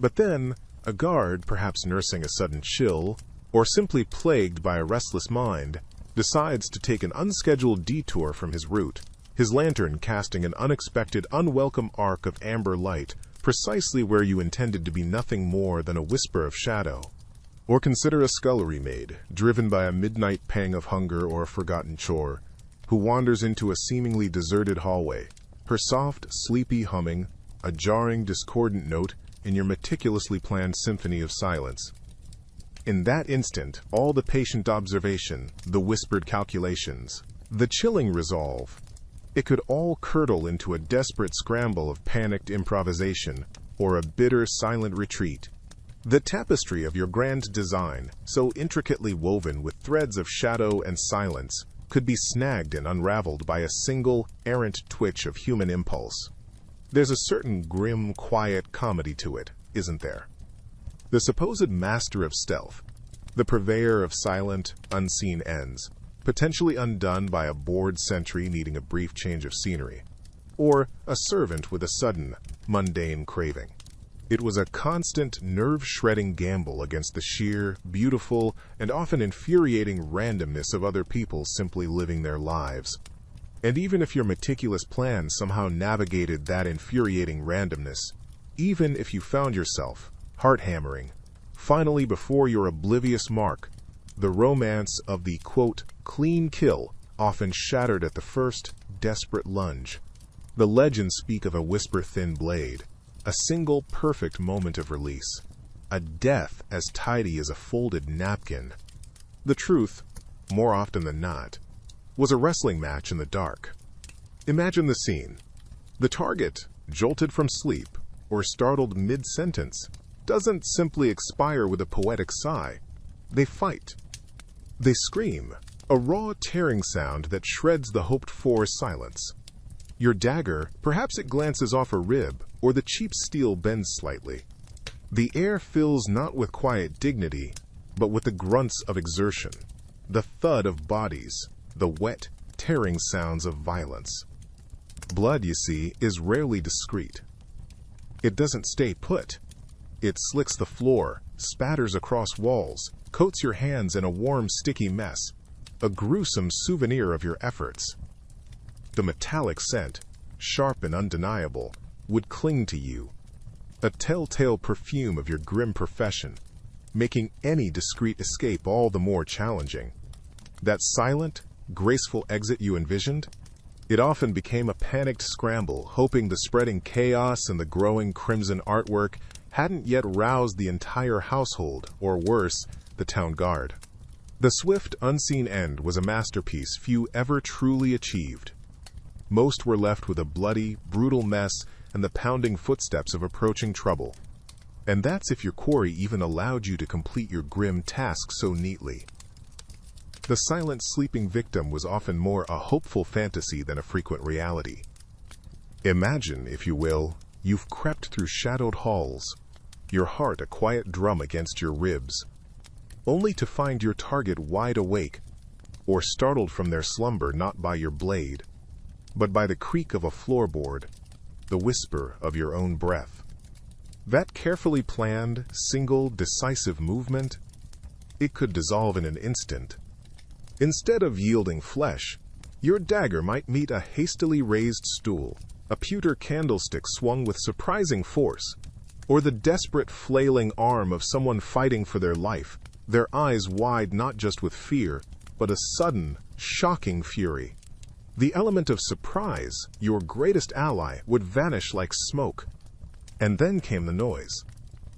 But then, a guard, perhaps nursing a sudden chill, or simply plagued by a restless mind, decides to take an unscheduled detour from his route, his lantern casting an unexpected, unwelcome arc of amber light precisely where you intended to be nothing more than a whisper of shadow. Or consider a scullery maid, driven by a midnight pang of hunger or a forgotten chore, who wanders into a seemingly deserted hallway, her soft, sleepy humming, a jarring, discordant note in your meticulously planned symphony of silence. In that instant, all the patient observation, the whispered calculations, the chilling resolve, it could all curdle into a desperate scramble of panicked improvisation or a bitter, silent retreat. The tapestry of your grand design, so intricately woven with threads of shadow and silence, could be snagged and unraveled by a single, errant twitch of human impulse. There's a certain grim, quiet comedy to it, isn't there? The supposed master of stealth, the purveyor of silent, unseen ends, potentially undone by a bored sentry needing a brief change of scenery, or a servant with a sudden, mundane craving. It was a constant, nerve-shredding gamble against the sheer, beautiful, and often infuriating randomness of other people simply living their lives. And even if your meticulous plan somehow navigated that infuriating randomness, even if you found yourself, heart-hammering, finally before your oblivious mark, the romance of the, quote, clean kill often shattered at the first, desperate lunge. The legends speak of a whisper-thin blade, a single perfect moment of release, a death as tidy as a folded napkin. The truth, more often than not, was a wrestling match in the dark. Imagine the scene. The target, jolted from sleep or startled mid-sentence, doesn't simply expire with a poetic sigh. They fight. They scream, a raw tearing sound that shreds the hoped-for silence. Your dagger, perhaps it glances off a rib, or the cheap steel bends slightly. The air fills not with quiet dignity, but with the grunts of exertion, the thud of bodies, the wet, tearing sounds of violence. Blood, you see, is rarely discreet. It doesn't stay put. It slicks the floor, spatters across walls, coats your hands in a warm, sticky mess, a gruesome souvenir of your efforts. The metallic scent, sharp and undeniable, would cling to you, a telltale perfume of your grim profession, making any discreet escape all the more challenging. That silent, graceful exit you envisioned, it often became a panicked scramble, hoping the spreading chaos and the growing crimson artwork hadn't yet roused the entire household, or worse, the town guard. The swift, unseen end was a masterpiece few ever truly achieved. Most were left with a bloody, brutal mess and the pounding footsteps of approaching trouble. And that's if your quarry even allowed you to complete your grim task so neatly. The silent sleeping victim was often more a hopeful fantasy than a frequent reality. Imagine, if you will, you've crept through shadowed halls, your heart a quiet drum against your ribs, only to find your target wide awake, or startled from their slumber not by your blade, but by the creak of a floorboard, the whisper of your own breath. That carefully planned, single, decisive movement, it could dissolve in an instant. Instead of yielding flesh, your dagger might meet a hastily raised stool, a pewter candlestick swung with surprising force, or the desperate flailing arm of someone fighting for their life, their eyes wide not just with fear, but a sudden, shocking fury. The element of surprise, your greatest ally, would vanish like smoke. And then came the noise.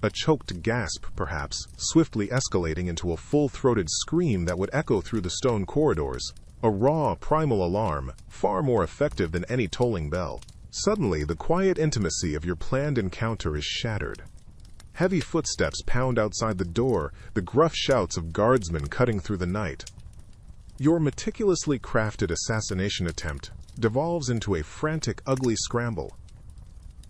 A choked gasp, perhaps, swiftly escalating into a full-throated scream that would echo through the stone corridors. A raw, primal alarm, far more effective than any tolling bell. Suddenly, the quiet intimacy of your planned encounter is shattered. Heavy footsteps pound outside the door, the gruff shouts of guardsmen cutting through the night. Your meticulously crafted assassination attempt devolves into a frantic, ugly scramble.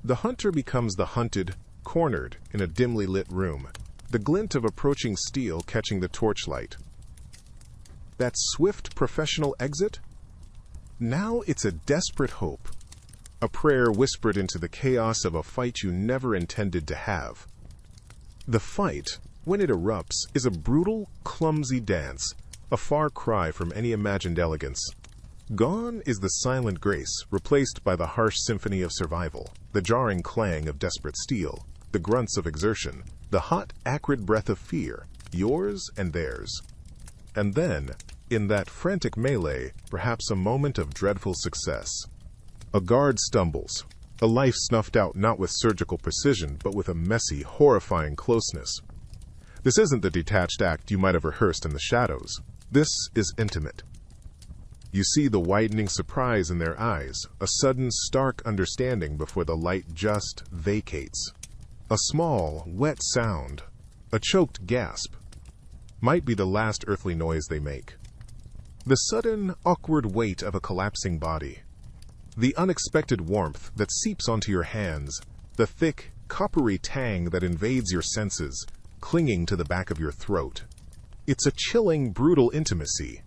The hunter becomes the hunted, cornered in a dimly lit room, the glint of approaching steel catching the torchlight. That swift professional exit? Now it's a desperate hope, a prayer whispered into the chaos of a fight you never intended to have. The fight, when it erupts, is a brutal, clumsy dance, a far cry from any imagined elegance. Gone is the silent grace, replaced by the harsh symphony of survival, the jarring clang of desperate steel, the grunts of exertion, the hot, acrid breath of fear, yours and theirs. And then, in that frantic melee, perhaps a moment of dreadful success. A guard stumbles, a life snuffed out not with surgical precision, but with a messy, horrifying closeness. This isn't the detached act you might have rehearsed in the shadows. This is intimate. You see the widening surprise in their eyes, a sudden, stark understanding before the light just vacates. A small, wet sound, a choked gasp, might be the last earthly noise they make. The sudden, awkward weight of a collapsing body. The unexpected warmth that seeps onto your hands, the thick, coppery tang that invades your senses, clinging to the back of your throat. It's a chilling, brutal intimacy,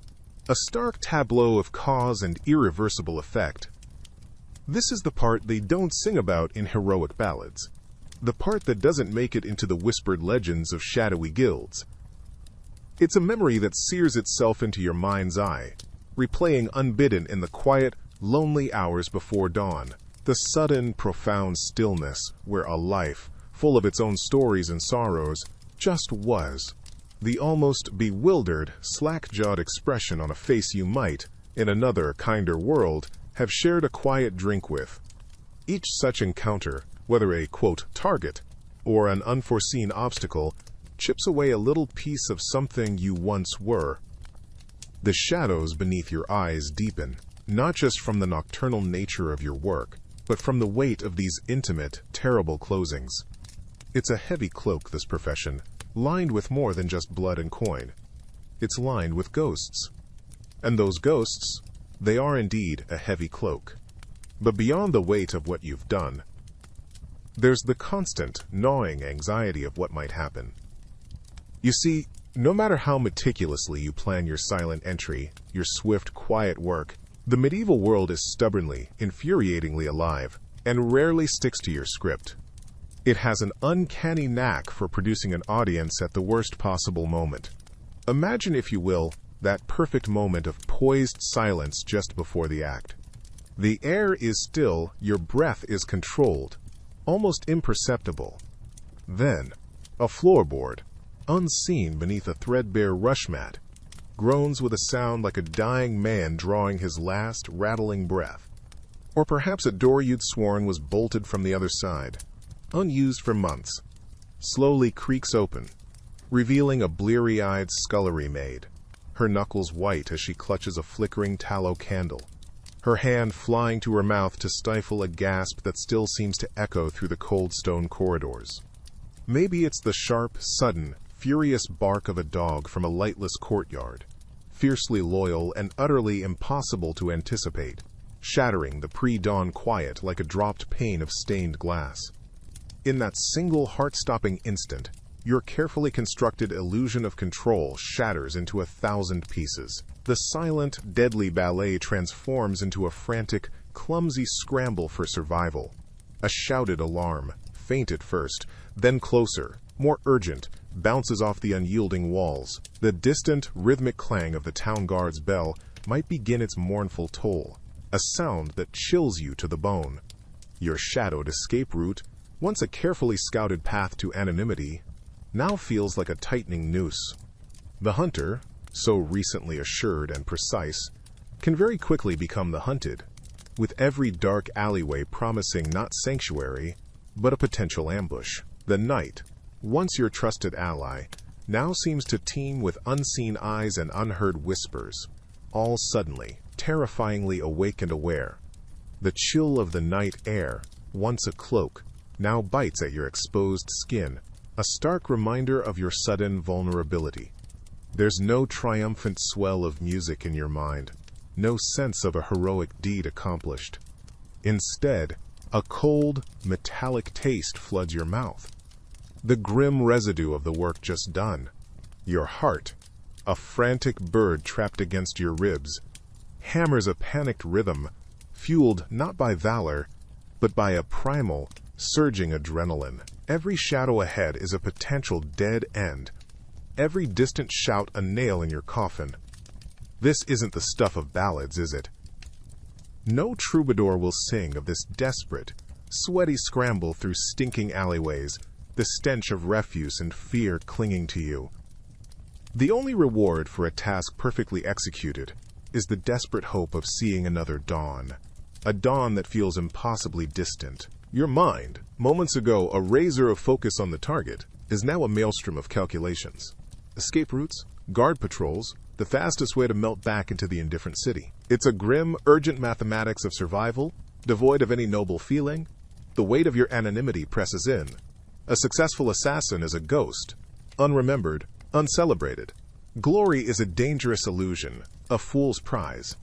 a stark tableau of cause and irreversible effect. This is the part they don't sing about in heroic ballads, the part that doesn't make it into the whispered legends of shadowy guilds. It's a memory that sears itself into your mind's eye, replaying unbidden in the quiet, lonely hours before dawn, the sudden, profound stillness where a life, full of its own stories and sorrows, just was. The almost bewildered, slack-jawed expression on a face you might, in another, kinder world, have shared a quiet drink with. Each such encounter, whether a, quote, target or an unforeseen obstacle, chips away a little piece of something you once were. The shadows beneath your eyes deepen, not just from the nocturnal nature of your work, but from the weight of these intimate, terrible closings. It's a heavy cloak, this profession, lined with more than just blood and coin. It's lined with ghosts. And those ghosts, they are indeed a heavy cloak. But beyond the weight of what you've done, there's the constant, gnawing anxiety of what might happen. You see, no matter how meticulously you plan your silent entry, your swift, quiet work, The medieval world is stubbornly, infuriatingly alive, and rarely sticks to your script. It has an uncanny knack for producing an audience at the worst possible moment. Imagine, if you will, that perfect moment of poised silence just before the act. The air is still, your breath is controlled, almost imperceptible. Then, a floorboard, unseen beneath a threadbare rush mat, groans with a sound like a dying man drawing his last rattling breath. Or perhaps a door you'd sworn was bolted from the other side, unused for months, slowly creaks open, revealing a bleary-eyed scullery maid, her knuckles white as she clutches a flickering tallow candle, her hand flying to her mouth to stifle a gasp that still seems to echo through the cold stone corridors. Maybe it's the sharp, sudden, furious bark of a dog from a lightless courtyard, fiercely loyal and utterly impossible to anticipate, shattering the pre-dawn quiet like a dropped pane of stained glass. In that single heart-stopping instant, your carefully constructed illusion of control shatters into 1,000 pieces. The silent, deadly ballet transforms into a frantic, clumsy scramble for survival. A shouted alarm, faint at first, then closer, more urgent, bounces off the unyielding walls. The distant, rhythmic clang of the town guard's bell might begin its mournful toll, a sound that chills you to the bone. Your shadowed escape route, once a carefully scouted path to anonymity, now feels like a tightening noose. The hunter, so recently assured and precise, can very quickly become the hunted, with every dark alleyway promising not sanctuary, but a potential ambush. The night, once your trusted ally, now seems to teem with unseen eyes and unheard whispers, all suddenly, terrifyingly awake and aware. The chill of the night air, once a cloak, now bites at your exposed skin, a stark reminder of your sudden vulnerability. There's no triumphant swell of music in your mind, no sense of a heroic deed accomplished. Instead, a cold, metallic taste floods your mouth. The grim residue of the work just done. Your heart, a frantic bird trapped against your ribs, hammers a panicked rhythm, fueled not by valor, but by a primal, surging adrenaline. Every shadow ahead is a potential dead end. Every distant shout a nail in your coffin. This isn't the stuff of ballads, is it? No troubadour will sing of this desperate, sweaty scramble through stinking alleyways, the stench of refuse and fear clinging to you. The only reward for a task perfectly executed is the desperate hope of seeing another dawn, a dawn that feels impossibly distant. Your mind, moments ago a razor of focus on the target, is now a maelstrom of calculations. Escape routes, guard patrols, the fastest way to melt back into the indifferent city. It's a grim, urgent mathematics of survival, devoid of any noble feeling. The weight of your anonymity presses in. A successful assassin is a ghost, unremembered, uncelebrated. Glory is a dangerous illusion, a fool's prize.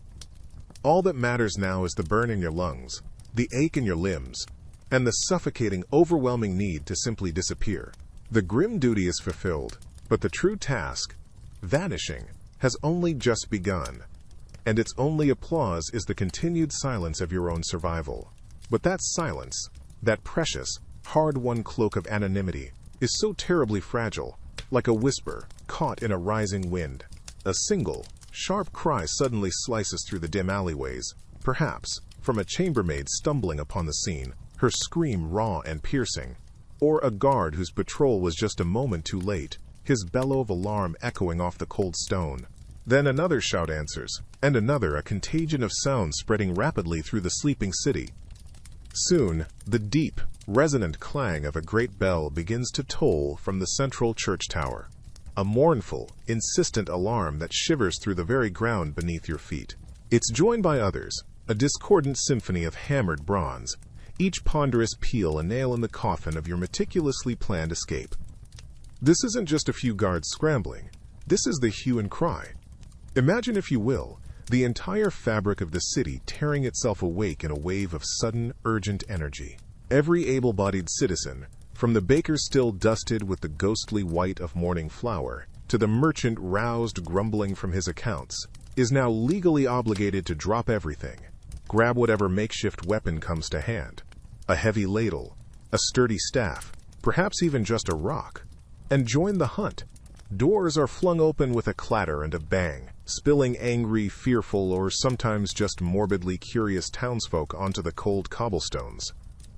All that matters now is the burn in your lungs, the ache in your limbs, and the suffocating, overwhelming need to simply disappear. The grim duty is fulfilled, but the true task, vanishing, has only just begun, and its only applause is the continued silence of your own survival. But that silence, that precious, hard-won cloak of anonymity, is so terribly fragile, like a whisper caught in a rising wind. A single, sharp cry suddenly slices through the dim alleyways, perhaps from a chambermaid stumbling upon the scene, her scream raw and piercing, or a guard whose patrol was just a moment too late, his bellow of alarm echoing off the cold stone. Then another shout answers, and another, a contagion of sound spreading rapidly through the sleeping city. Soon, the deep, resonant clang of a great bell begins to toll from the central church tower, a mournful, insistent alarm that shivers through the very ground beneath your feet. It's joined by others, a discordant symphony of hammered bronze, each ponderous peal a nail in the coffin of your meticulously planned escape. This isn't just a few guards scrambling. This is the hue and cry. Imagine, if you will, the entire fabric of the city tearing itself awake in a wave of sudden, urgent energy. Every able-bodied citizen, from the baker still dusted with the ghostly white of morning flour, to the merchant roused grumbling from his accounts, is now legally obligated to drop everything. Grab whatever makeshift weapon comes to hand. A heavy ladle, a sturdy staff, perhaps even just a rock, and join the hunt. Doors are flung open with a clatter and a bang, spilling angry, fearful, or sometimes just morbidly curious townsfolk onto the cold cobblestones.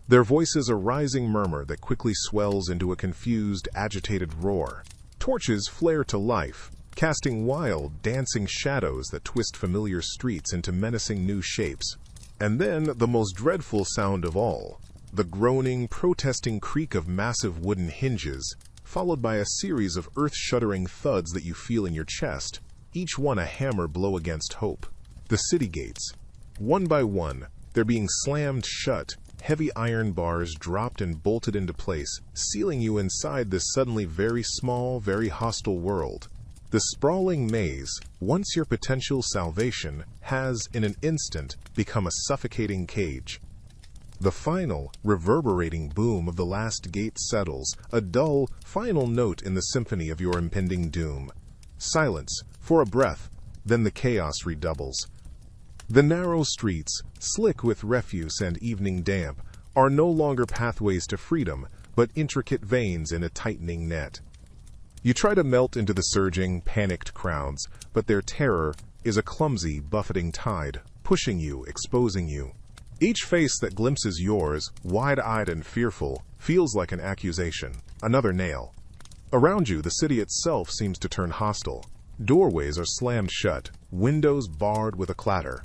Their voices a rising murmur that quickly swells into a confused, agitated roar. Torches flare to life, casting wild, dancing shadows that twist familiar streets into menacing new shapes. And then the most dreadful sound of all, the groaning, protesting creak of massive wooden hinges, followed by a series of earth-shuddering thuds that you feel in your chest, each one a hammer blow against hope. The city gates. One by one, they're being slammed shut, heavy iron bars dropped and bolted into place, sealing you inside this suddenly very small, very hostile world. The sprawling maze, once your potential salvation, has, in an instant, become a suffocating cage. The final, reverberating boom of the last gate settles, a dull, final note in the symphony of your impending doom. Silence, for a breath, then the chaos redoubles. The narrow streets, slick with refuse and evening damp, are no longer pathways to freedom, but intricate veins in a tightening net. You try to melt into the surging, panicked crowds, but their terror is a clumsy, buffeting tide, pushing you, exposing you. Each face that glimpses yours, wide-eyed and fearful, feels like an accusation, another nail. Around you, the city itself seems to turn hostile. Doorways are slammed shut, windows barred with a clatter.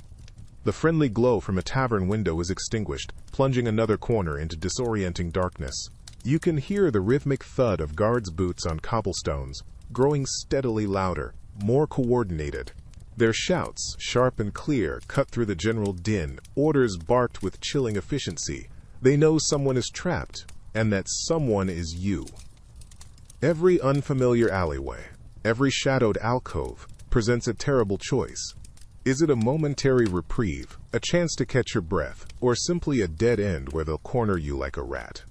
The friendly glow from a tavern window is extinguished, plunging another corner into disorienting darkness. You can hear the rhythmic thud of guards' boots on cobblestones, growing steadily louder, more coordinated. Their shouts, sharp and clear, cut through the general din, orders barked with chilling efficiency. They know someone is trapped, and that someone is you. Every unfamiliar alleyway, every shadowed alcove, presents a terrible choice. Is it a momentary reprieve, a chance to catch your breath, or simply a dead end where they'll corner you like a rat?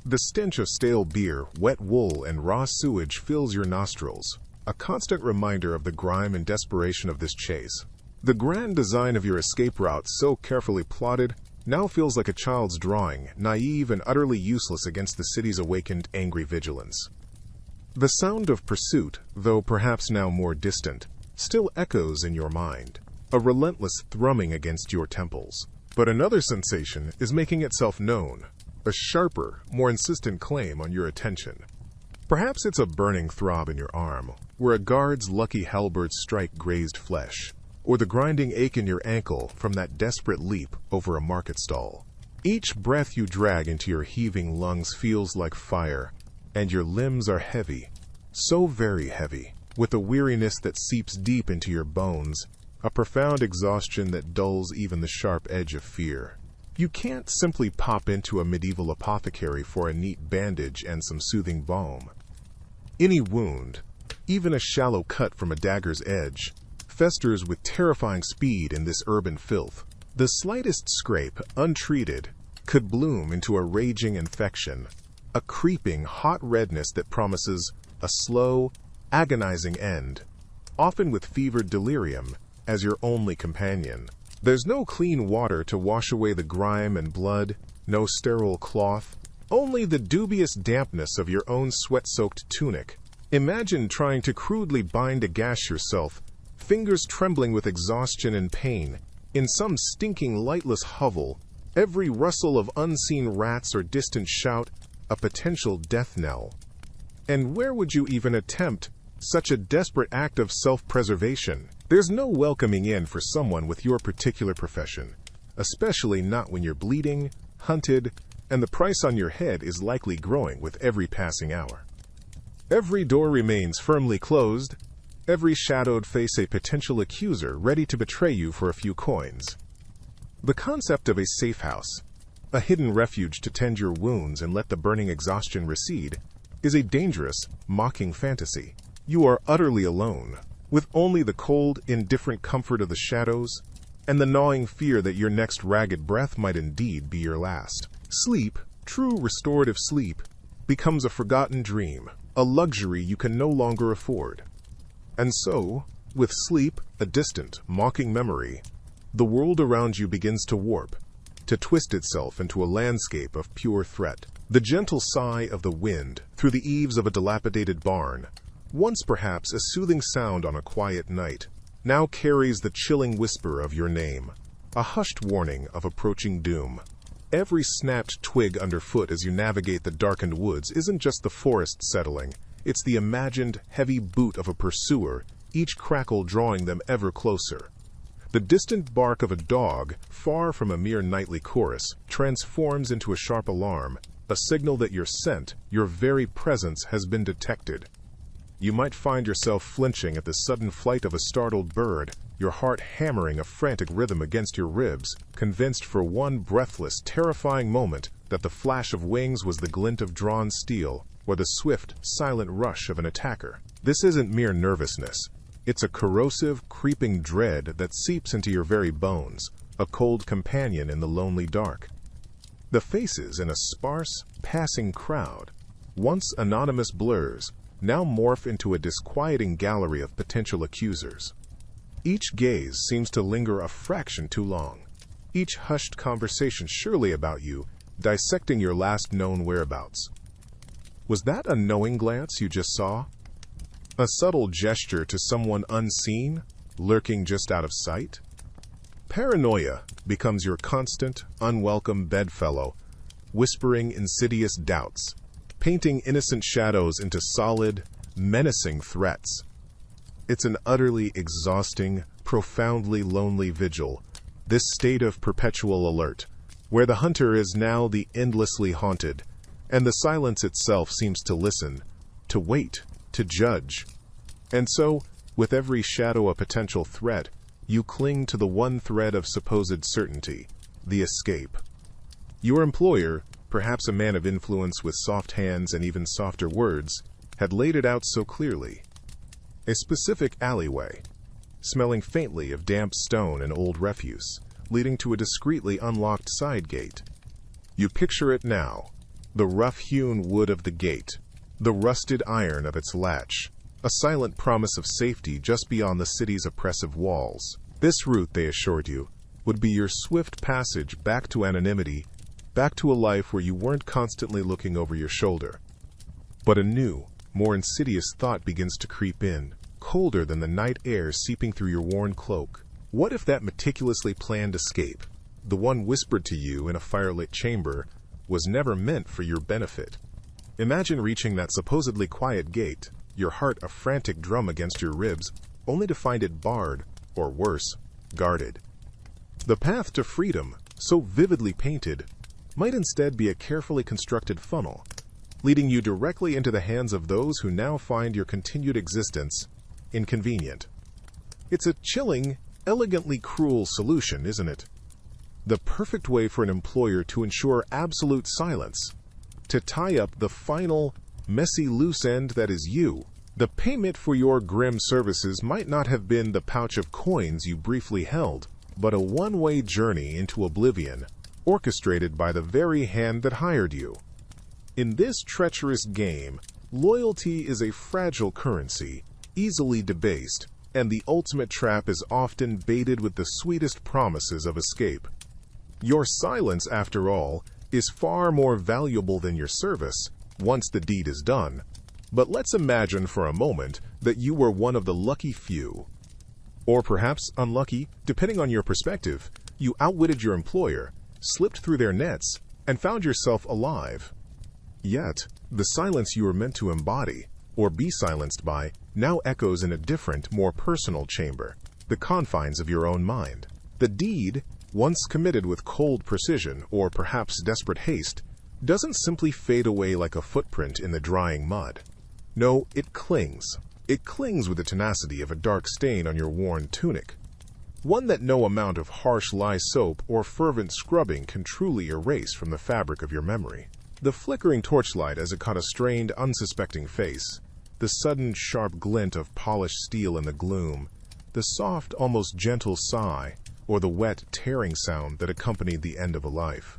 The stench of stale beer, wet wool, and raw sewage fills your nostrils, a constant reminder of the grime and desperation of this chase. The grand design of your escape route, so carefully plotted, now feels like a child's drawing, naive and utterly useless against the city's awakened, angry vigilance. The sound of pursuit, though perhaps now more distant, still echoes in your mind, a relentless thrumming against your temples. But another sensation is making itself known, a sharper, more insistent claim on your attention. Perhaps it's a burning throb in your arm, where a guard's lucky halberd strike grazed flesh, or the grinding ache in your ankle from that desperate leap over a market stall. Each breath you drag into your heaving lungs feels like fire, and your limbs are heavy, so very heavy, with a weariness that seeps deep into your bones, a profound exhaustion that dulls even the sharp edge of fear. You can't simply pop into a medieval apothecary for a neat bandage and some soothing balm. Any wound, even a shallow cut from a dagger's edge, festers with terrifying speed in this urban filth. The slightest scrape, untreated, could bloom into a raging infection, a creeping, hot redness that promises a slow, agonizing end, often with fevered delirium as your only companion. There's no clean water to wash away the grime and blood, no sterile cloth, only the dubious dampness of your own sweat-soaked tunic. Imagine trying to crudely bind a gash yourself, fingers trembling with exhaustion and pain, in some stinking, lightless hovel, every rustle of unseen rats or distant shout a potential death knell. And where would you even attempt such a desperate act of self-preservation? There's no welcoming in for someone with your particular profession, especially not when you're bleeding, hunted, and the price on your head is likely growing with every passing hour. Every door remains firmly closed, every shadowed face a potential accuser ready to betray you for a few coins. The concept of a safe house, a hidden refuge to tend your wounds and let the burning exhaustion recede, is a dangerous, mocking fantasy. You are utterly alone, with only the cold, indifferent comfort of the shadows, and the gnawing fear that your next ragged breath might indeed be your last. Sleep, true restorative sleep, becomes a forgotten dream, a luxury you can no longer afford. And so, With sleep, a distant, mocking memory, the world around you begins to warp, to twist itself into a landscape of pure threat. The gentle sigh of the wind through the eaves of a dilapidated barn, once perhaps a soothing sound on a quiet night, now carries the chilling whisper of your name, a hushed warning of approaching doom. Every snapped twig underfoot as you navigate the darkened woods isn't just the forest settling, it's the imagined heavy boot of a pursuer, each crackle drawing them ever closer. The distant bark of a dog, far from a mere nightly chorus, transforms into a sharp alarm, a signal that your scent, your very presence, has been detected. You might find yourself flinching at the sudden flight of a startled bird, your heart hammering a frantic rhythm against your ribs, convinced for one breathless, terrifying moment that the flash of wings was the glint of drawn steel or the swift, silent rush of an attacker. This isn't mere nervousness. It's a corrosive, creeping dread that seeps into your very bones, a cold companion in the lonely dark. The faces in a sparse, passing crowd, once anonymous blurs, now morph into a disquieting gallery of potential accusers. Each gaze seems to linger a fraction too long, each hushed conversation surely about you, dissecting your last known whereabouts. Was that a knowing glance you just saw? A subtle gesture to someone unseen, lurking just out of sight? Paranoia becomes your constant, unwelcome bedfellow, whispering insidious doubts, painting innocent shadows into solid, menacing threats. It's an utterly exhausting, profoundly lonely vigil, this state of perpetual alert, where the hunter is now the endlessly haunted, and the silence itself seems to listen, to wait, to judge. And so, with every shadow a potential threat, you cling to the one thread of supposed certainty, the escape. Your employer, perhaps a man of influence with soft hands and even softer words, had laid it out so clearly. A specific alleyway, smelling faintly of damp stone and old refuse, leading to a discreetly unlocked side gate. You picture it now, the rough-hewn wood of the gate, the rusted iron of its latch, a silent promise of safety just beyond the city's oppressive walls. This route, they assured you, would be your swift passage back to anonymity, back to a life where you weren't constantly looking over your shoulder. But a new, more insidious thought begins to creep in, colder than the night air seeping through your worn cloak. What if that meticulously planned escape, the one whispered to you in a firelit chamber, was never meant for your benefit? Imagine reaching that supposedly quiet gate, your heart a frantic drum against your ribs, only to find it barred, or worse, guarded. The path to freedom, so vividly painted, might instead be a carefully constructed funnel, leading you directly into the hands of those who now find your continued existence inconvenient. It's a chilling, elegantly cruel solution, isn't it? The perfect way for an employer to ensure absolute silence, to tie up the final, messy loose end that is you. The payment for your grim services might not have been the pouch of coins you briefly held, but a one-way journey into oblivion, orchestrated by the very hand that hired you. In this treacherous game, loyalty is a fragile currency, easily debased, and the ultimate trap is often baited with the sweetest promises of escape. Your silence, after all, is far more valuable than your service, once the deed is done. But let's imagine for a moment that you were one of the lucky few. Or perhaps unlucky, depending on your perspective. You outwitted your employer, slipped through their nets, and found yourself alive. Yet, the silence you were meant to embody, or be silenced by, now echoes in a different, more personal chamber, the confines of your own mind. The deed, once committed with cold precision, or perhaps desperate haste, doesn't simply fade away like a footprint in the drying mud. No, it clings. It clings with the tenacity of a dark stain on your worn tunic, one that no amount of harsh lye soap or fervent scrubbing can truly erase from the fabric of your memory. The flickering torchlight as it caught a strained, unsuspecting face, the sudden sharp glint of polished steel in the gloom, the soft, almost gentle sigh, or the wet, tearing sound that accompanied the end of a life.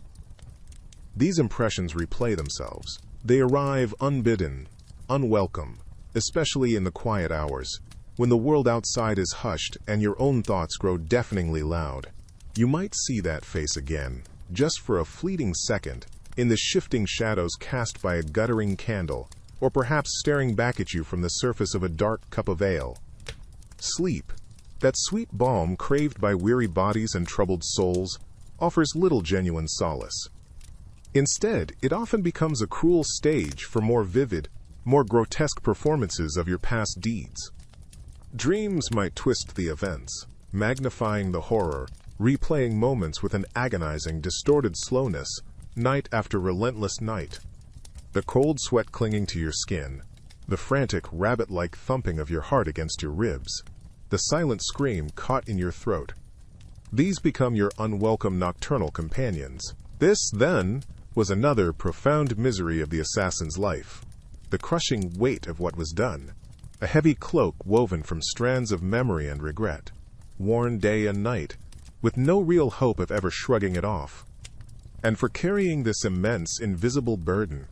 These impressions replay themselves. They arrive unbidden, unwelcome, especially in the quiet hours, when the world outside is hushed and your own thoughts grow deafeningly loud. You might see that face again, just for a fleeting second, in the shifting shadows cast by a guttering candle, or perhaps staring back at you from the surface of a dark cup of ale. Sleep, that sweet balm craved by weary bodies and troubled souls, offers little genuine solace. Instead, it often becomes a cruel stage for more vivid, more grotesque performances of your past deeds. Dreams might twist the events, magnifying the horror, replaying moments with an agonizing, distorted slowness, night after relentless night. The cold sweat clinging to your skin, the frantic, rabbit-like thumping of your heart against your ribs, the silent scream caught in your throat. These become your unwelcome nocturnal companions. This, then, was another profound misery of the assassin's life. The crushing weight of what was done, a heavy cloak woven from strands of memory and regret, worn day and night, with no real hope of ever shrugging it off. And for carrying this immense, invisible burden,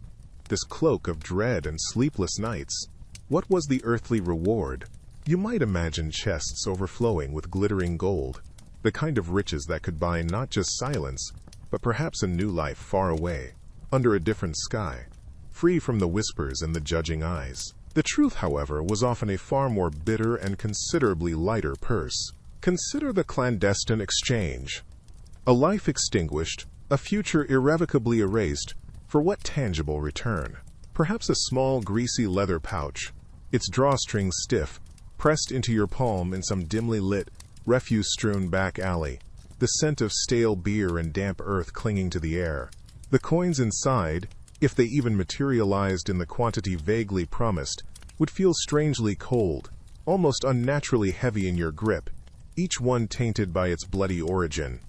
this cloak of dread and sleepless nights, what was the earthly reward? You might imagine chests overflowing with glittering gold, the kind of riches that could buy not just silence, but perhaps a new life far away, under a different sky, free from the whispers and the judging eyes. The truth, however, was often a far more bitter and considerably lighter purse. Consider the clandestine exchange. A life extinguished, a future irrevocably erased, for what tangible return? Perhaps a small, greasy leather pouch, its drawstring stiff, pressed into your palm in some dimly lit, refuse-strewn back alley, the scent of stale beer and damp earth clinging to the air. The coins inside, if they even materialized in the quantity vaguely promised, would feel strangely cold, almost unnaturally heavy in your grip, each one tainted by its bloody origin.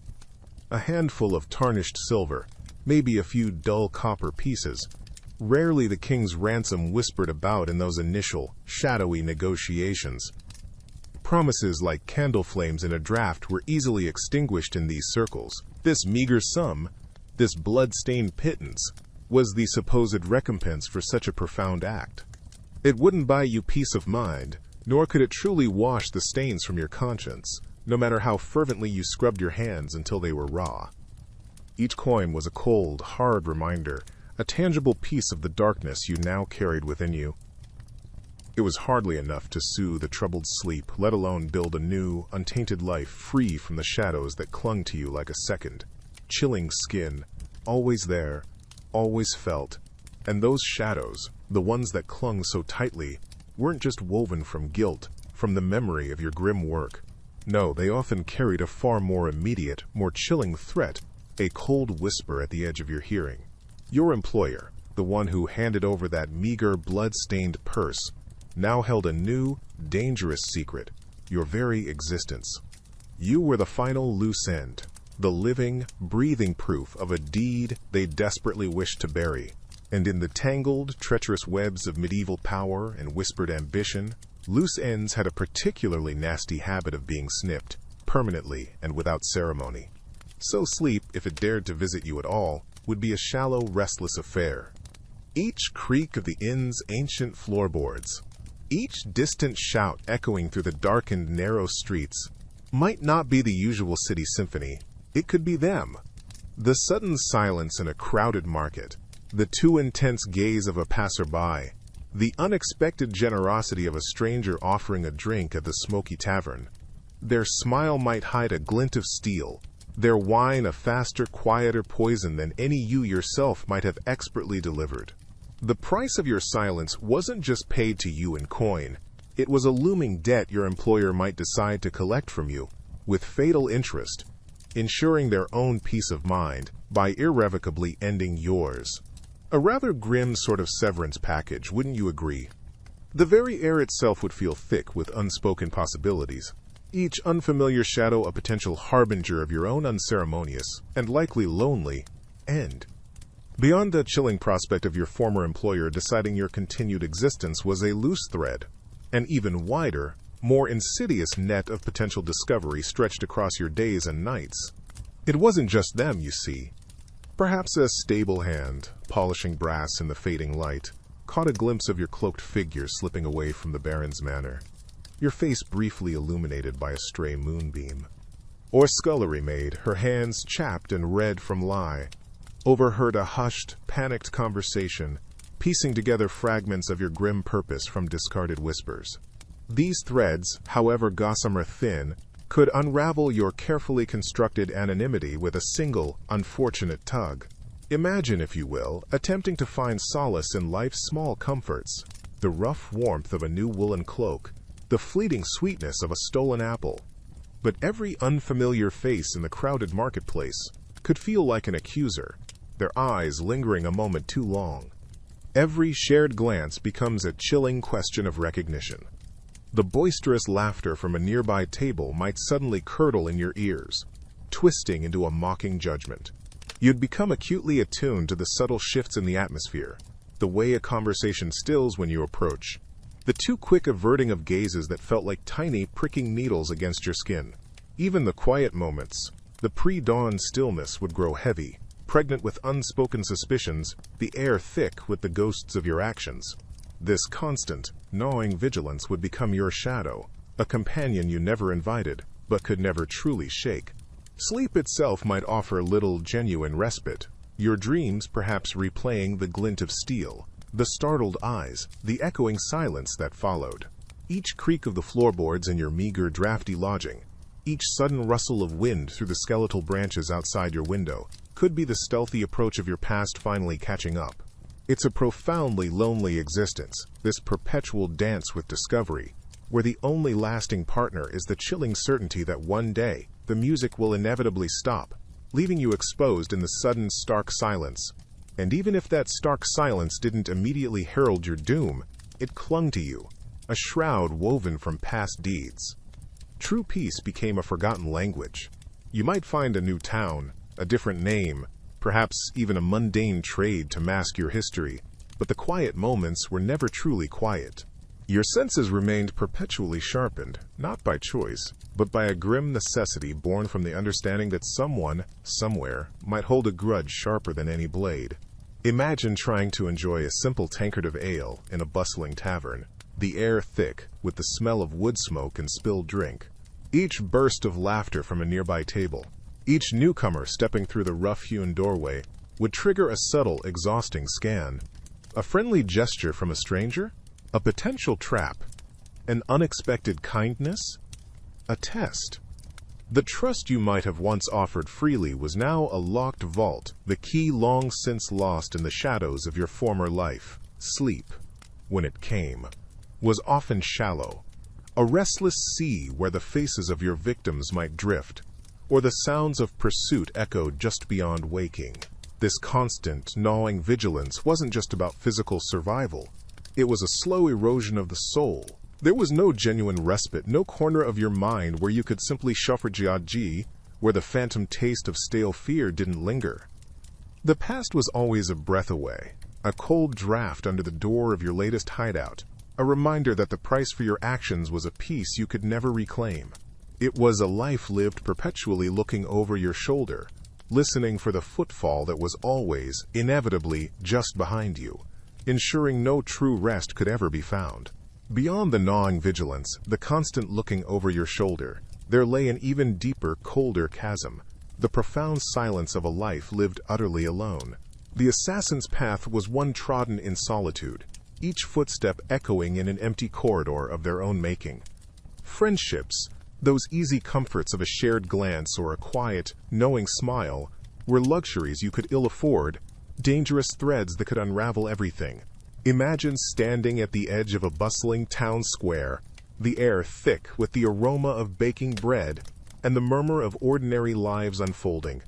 A handful of tarnished silver, maybe a few dull copper pieces, rarely the king's ransom whispered about in those initial, shadowy negotiations. Promises like candle flames in a draught were easily extinguished in these circles. This meager sum, this blood-stained pittance, was the supposed recompense for such a profound act. It wouldn't buy you peace of mind, nor could it truly wash the stains from your conscience, no matter how fervently you scrubbed your hands until they were raw. Each coin was a cold, hard reminder, a tangible piece of the darkness you now carried within you. It was hardly enough to soothe a troubled sleep, let alone build a new, untainted life free from the shadows that clung to you like a second, chilling skin, always there, always felt. And those shadows, the ones that clung so tightly, weren't just woven from guilt, from the memory of your grim work. No, they often carried a far more immediate, more chilling threat, a cold whisper at the edge of your hearing. Your employer, the one who handed over that meager, blood-stained purse, now held a new, dangerous secret, your very existence. You were the final loose end, the living, breathing proof of a deed they desperately wished to bury. And in the tangled, treacherous webs of medieval power and whispered ambition, loose ends had a particularly nasty habit of being snipped, permanently and without ceremony. So sleep, if it dared to visit you at all, would be a shallow, restless affair. Each creak of the inn's ancient floorboards, each distant shout echoing through the darkened, narrow streets, might not be the usual city symphony. It could be them. The sudden silence in a crowded market, the too intense gaze of a passerby, the unexpected generosity of a stranger offering a drink at the smoky tavern. Their smile might hide a glint of steel, their wine a faster, quieter poison than any you yourself might have expertly delivered. The price of your silence wasn't just paid to you in coin. It was a looming debt your employer might decide to collect from you, with fatal interest, ensuring their own peace of mind by irrevocably ending yours. A rather grim sort of severance package, wouldn't you agree? The very air itself would feel thick with unspoken possibilities, each unfamiliar shadow a potential harbinger of your own unceremonious, and likely lonely, end. Beyond the chilling prospect of your former employer deciding your continued existence was a loose thread, an even wider, more insidious net of potential discovery stretched across your days and nights. It wasn't just them, you see. Perhaps a stable hand, polishing brass in the fading light, caught a glimpse of your cloaked figure slipping away from the Baron's manor. your face briefly illuminated by a stray moonbeam. Or scullery maid, her hands chapped and red from lye, overheard a hushed, panicked conversation, piecing together fragments of your grim purpose from discarded whispers. These threads, however gossamer thin, could unravel your carefully constructed anonymity with a single, unfortunate tug. Imagine, if you will, attempting to find solace in life's small comforts, the rough warmth of a new woolen cloak, the fleeting sweetness of a stolen apple. But every unfamiliar face in the crowded marketplace could feel like an accuser, their eyes lingering a moment too long. Every shared glance becomes a chilling question of recognition. The boisterous laughter from a nearby table might suddenly curdle in your ears, twisting into a mocking judgment. You'd become acutely attuned to the subtle shifts in the atmosphere, the way a conversation stills when you approach, the too quick averting of gazes that felt like tiny, pricking needles against your skin. Even the quiet moments, the pre-dawn stillness would grow heavy, pregnant with unspoken suspicions, the air thick with the ghosts of your actions. This constant, gnawing vigilance would become your shadow, a companion you never invited, but could never truly shake. Sleep itself might offer little genuine respite, your dreams perhaps replaying the glint of steel, the startled eyes, the echoing silence that followed. Each creak of the floorboards in your meager, drafty lodging, each sudden rustle of wind through the skeletal branches outside your window, could be the stealthy approach of your past finally catching up. It's a profoundly lonely existence, this perpetual dance with discovery, where the only lasting partner is the chilling certainty that one day the music will inevitably stop, leaving you exposed in the sudden, stark silence. And even if that stark silence didn't immediately herald your doom, it clung to you, a shroud woven from past deeds. True peace became a forgotten language. You might find a new town, a different name, perhaps even a mundane trade to mask your history, but the quiet moments were never truly quiet. Your senses remained perpetually sharpened, not by choice, but by a grim necessity born from the understanding that someone, somewhere, might hold a grudge sharper than any blade. Imagine trying to enjoy a simple tankard of ale in a bustling tavern, the air thick with the smell of wood smoke and spilled drink. Each burst of laughter from a nearby table, each newcomer stepping through the rough-hewn doorway, would trigger a subtle, exhausting scan. A friendly gesture from a stranger? A potential trap? An unexpected kindness? A test? The trust you might have once offered freely was now a locked vault, the key long since lost in the shadows of your former life. Sleep, when it came, was often shallow, a restless sea where the faces of your victims might drift, or the sounds of pursuit echoed just beyond waking. This constant, gnawing vigilance wasn't just about physical survival. It was a slow erosion of the soul. There was no genuine respite, no corner of your mind where you could simply shuffle, where the phantom taste of stale fear didn't linger. The past was always a breath away, a cold draft under the door of your latest hideout, a reminder that the price for your actions was a peace you could never reclaim. It was a life lived perpetually looking over your shoulder, listening for the footfall that was always, inevitably, just behind you, ensuring no true rest could ever be found. Beyond the gnawing vigilance, the constant looking over your shoulder, there lay an even deeper, colder chasm, the profound silence of a life lived utterly alone. The assassin's path was one trodden in solitude, each footstep echoing in an empty corridor of their own making. Friendships, those easy comforts of a shared glance or a quiet, knowing smile, were luxuries you could ill afford, dangerous threads that could unravel everything. Imagine standing at the edge of a bustling town square, the air thick with the aroma of baking bread and the murmur of ordinary lives unfolding.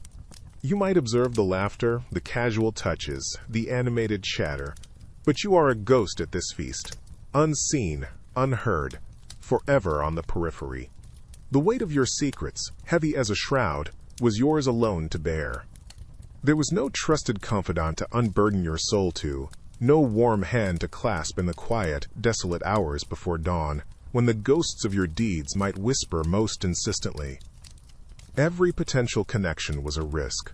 You might observe the laughter, the casual touches, the animated chatter, but you are a ghost at this feast, unseen, unheard, forever on the periphery. The weight of your secrets, heavy as a shroud, was yours alone to bear. There was no trusted confidant to unburden your soul to, no warm hand to clasp in the quiet, desolate hours before dawn, when the ghosts of your deeds might whisper most insistently. Every potential connection was a risk,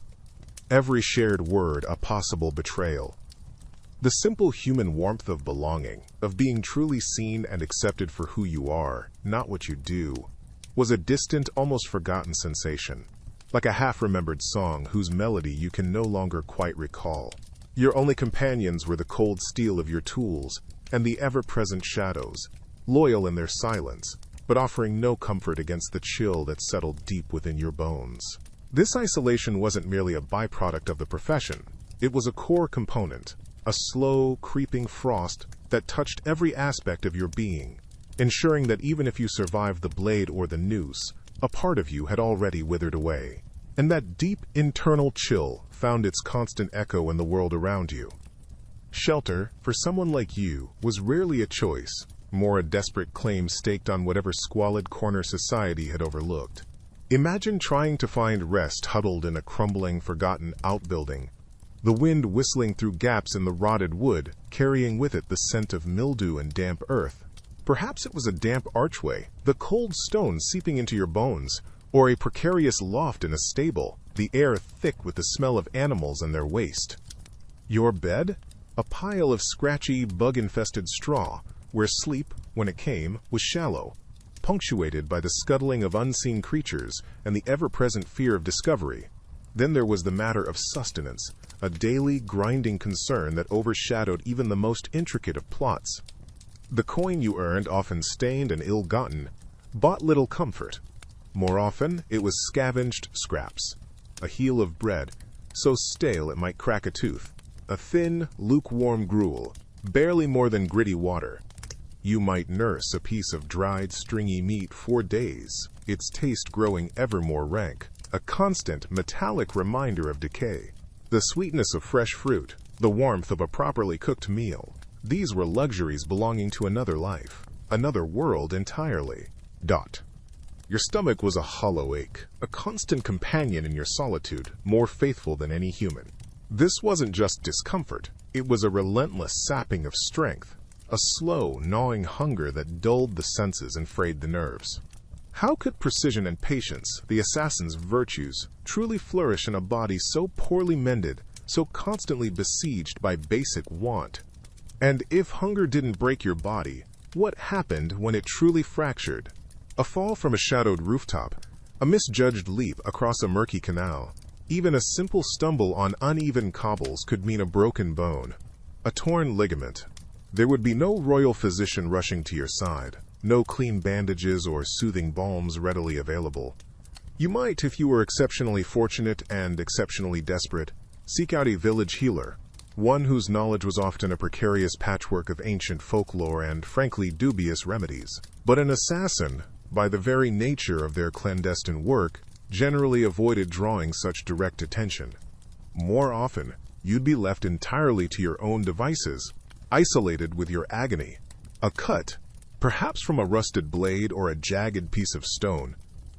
every shared word a possible betrayal. The simple human warmth of belonging, of being truly seen and accepted for who you are, not what you do, was a distant, almost forgotten sensation, like a half-remembered song whose melody you can no longer quite recall. Your only companions were the cold steel of your tools and the ever-present shadows, loyal in their silence, but offering no comfort against the chill that settled deep within your bones. This isolation wasn't merely a byproduct of the profession. It was a core component, a slow, creeping frost that touched every aspect of your being, ensuring that even if you survived the blade or the noose, a part of you had already withered away. And that deep internal chill found its constant echo in the world around you. Shelter, for someone like you, was rarely a choice, more a desperate claim staked on whatever squalid corner society had overlooked. Imagine trying to find rest huddled in a crumbling, forgotten outbuilding, the wind whistling through gaps in the rotted wood, carrying with it the scent of mildew and damp earth. Perhaps it was a damp archway, the cold stone seeping into your bones, or a precarious loft in a stable, the air thick with the smell of animals and their waste. Your bed? A pile of scratchy, bug-infested straw, where sleep, when it came, was shallow, punctuated by the scuttling of unseen creatures and the ever-present fear of discovery. Then there was the matter of sustenance, a daily, grinding concern that overshadowed even the most intricate of plots. The coin you earned, often stained and ill-gotten, bought little comfort. More often, it was scavenged scraps, a heel of bread, so stale it might crack a tooth, a thin, lukewarm gruel, barely more than gritty water. You might nurse a piece of dried, stringy meat for days, its taste growing ever more rank, a constant, metallic reminder of decay. The sweetness of fresh fruit, the warmth of a properly cooked meal, these were luxuries belonging to another life, another world entirely. Your stomach was a hollow ache, a constant companion in your solitude, more faithful than any human. This wasn't just discomfort, it was a relentless sapping of strength, a slow, gnawing hunger that dulled the senses and frayed the nerves. How could precision and patience, the assassin's virtues, truly flourish in a body so poorly mended, so constantly besieged by basic want? And if hunger didn't break your body, what happened when it truly fractured? A fall from a shadowed rooftop, a misjudged leap across a murky canal, even a simple stumble on uneven cobbles could mean a broken bone, a torn ligament. There would be no royal physician rushing to your side, no clean bandages or soothing balms readily available. You might, if you were exceptionally fortunate and exceptionally desperate, seek out a village healer, one whose knowledge was often a precarious patchwork of ancient folklore and, frankly, dubious remedies. But an assassin, by the very nature of their clandestine work, generally avoided drawing such direct attention. More often, you'd be left entirely to your own devices, isolated with your agony. A cut, perhaps from a rusted blade or a jagged piece of stone,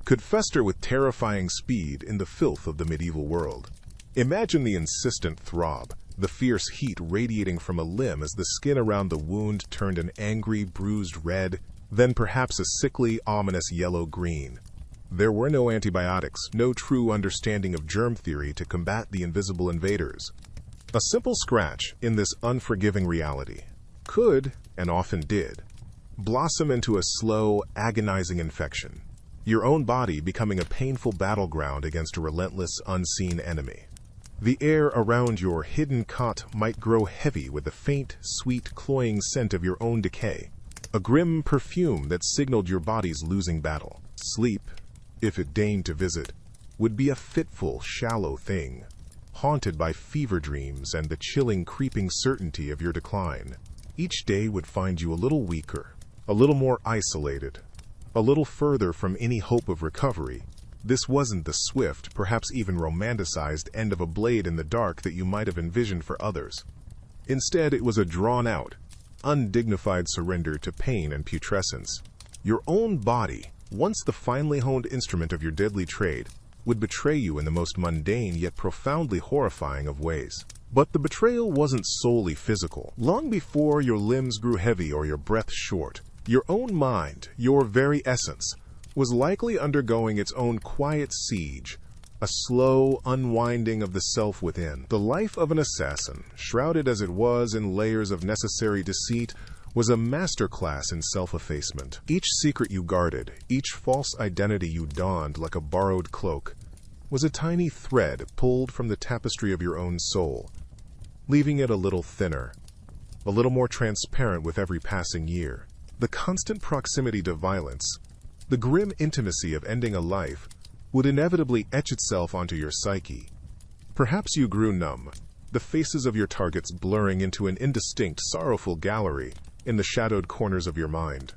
could fester with terrifying speed in the filth of the medieval world. Imagine the insistent throb, the fierce heat radiating from a limb as the skin around the wound turned an angry, bruised red, then perhaps a sickly, ominous yellow-green. There were no antibiotics, no true understanding of germ theory to combat the invisible invaders. A simple scratch in this unforgiving reality could, and often did, blossom into a slow, agonizing infection, your own body becoming a painful battleground against a relentless, unseen enemy. The air around your hidden cot might grow heavy with the faint, sweet, cloying scent of your own decay, a grim perfume that signaled your body's losing battle. Sleep, if it deigned to visit, would be a fitful, shallow thing, haunted by fever dreams and the chilling, creeping certainty of your decline. Each day would find you a little weaker, a little more isolated, a little further from any hope of recovery. This wasn't the swift, perhaps even romanticized end of a blade in the dark that you might have envisioned for others. Instead, it was a drawn-out, undignified surrender to pain and putrescence. Your own body, once the finely honed instrument of your deadly trade, would betray you in the most mundane yet profoundly horrifying of ways. But the betrayal wasn't solely physical. Long before your limbs grew heavy or your breath short, your own mind, your very essence, was likely undergoing its own quiet siege, a slow unwinding of the self within. The life of an assassin, shrouded as it was in layers of necessary deceit, was a masterclass in self-effacement. Each secret you guarded, each false identity you donned like a borrowed cloak, was a tiny thread pulled from the tapestry of your own soul, leaving it a little thinner, a little more transparent with every passing year. The constant proximity to violence, the grim intimacy of ending a life, would inevitably etch itself onto your psyche. Perhaps you grew numb, the faces of your targets blurring into an indistinct, sorrowful gallery in the shadowed corners of your mind.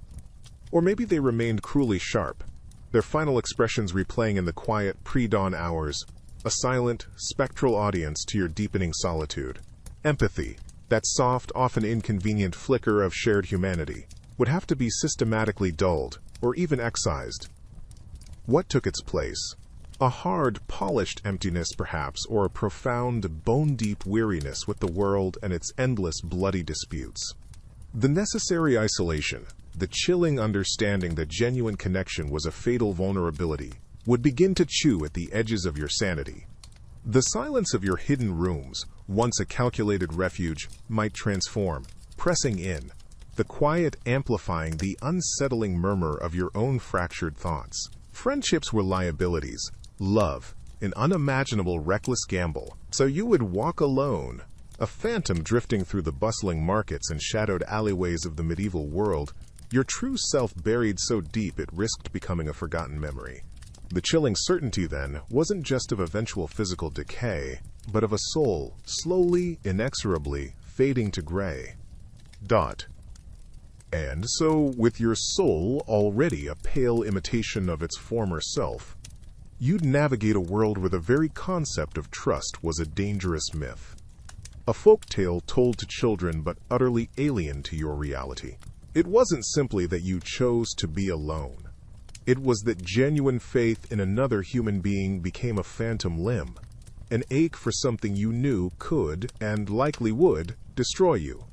Or maybe they remained cruelly sharp, their final expressions replaying in the quiet pre-dawn hours, a silent, spectral audience to your deepening solitude. Empathy, that soft, often inconvenient flicker of shared humanity, would have to be systematically dulled or even excised. What took its place? A hard, polished emptiness, perhaps, or a profound, bone-deep weariness with the world and its endless, bloody disputes. The necessary isolation, the chilling understanding that genuine connection was a fatal vulnerability, would begin to chew at the edges of your sanity. The silence of your hidden rooms, once a calculated refuge, might transform, pressing in, the quiet amplifying the unsettling murmur of your own fractured thoughts. Friendships were liabilities, love, an unimaginable reckless gamble, so you would walk alone, a phantom drifting through the bustling markets and shadowed alleyways of the medieval world, your true self buried so deep it risked becoming a forgotten memory. The chilling certainty, then, wasn't just of eventual physical decay, but of a soul slowly, inexorably fading to gray. And so, with your soul already a pale imitation of its former self, you'd navigate a world where the very concept of trust was a dangerous myth. A folk tale told to children but utterly alien to your reality. It wasn't simply that you chose to be alone. It was that genuine faith in another human being became a phantom limb, an ache for something you knew could, and likely would, destroy you.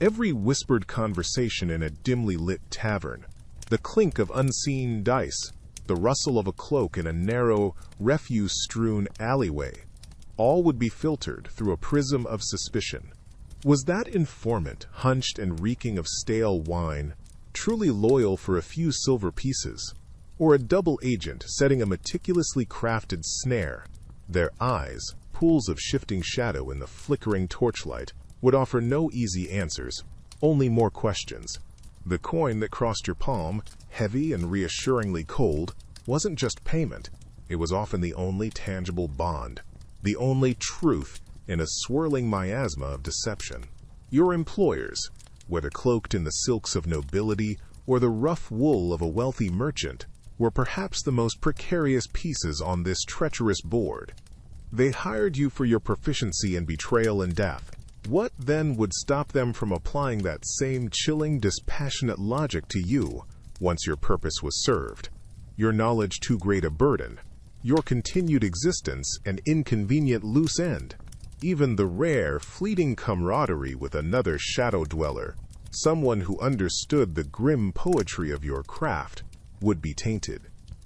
Every whispered conversation in a dimly lit tavern, the clink of unseen dice, the rustle of a cloak in a narrow, refuse-strewn alleyway, all would be filtered through a prism of suspicion. Was that informant, hunched and reeking of stale wine, truly loyal for a few silver pieces, or a double agent setting a meticulously crafted snare? Their eyes, pools of shifting shadow in the flickering torchlight, would offer no easy answers, only more questions. The coin that crossed your palm, heavy and reassuringly cold, wasn't just payment. It was often the only tangible bond, the only truth in a swirling miasma of deception. Your employers, whether cloaked in the silks of nobility or the rough wool of a wealthy merchant, were perhaps the most precarious pieces on this treacherous board. They hired you for your proficiency in betrayal and death. What then would stop them from applying that same chilling, dispassionate logic to you once your purpose was served? Your knowledge too great a burden, your continued existence an inconvenient loose end, even the rare, fleeting camaraderie with another shadow dweller, someone who understood the grim poetry of your craft, would be tainted.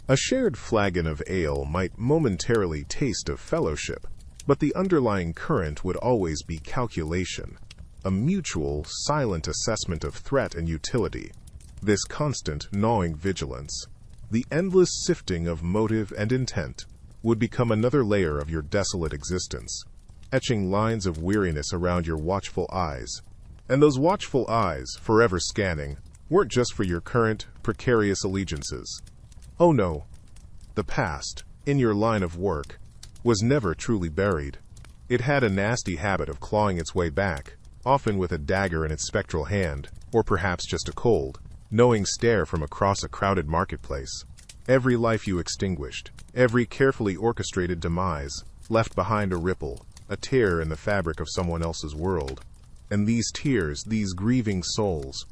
A shared flagon of ale might momentarily taste of fellowship, but the underlying current would always be calculation, a mutual, silent assessment of threat and utility, this constant, gnawing vigilance. The endless sifting of motive and intent would become another layer of your desolate existence, etching lines of weariness around your watchful eyes. And those watchful eyes, forever scanning, weren't just for your current, precarious allegiances. Oh no, the past, in your line of work, was never truly buried. It had a nasty habit of clawing its way back, often with a dagger in its spectral hand, or perhaps just a cold, knowing stare from across a crowded marketplace. Every life you extinguished, every carefully orchestrated demise, left behind a ripple, a tear in the fabric of someone else's world. And these tears, these grieving souls,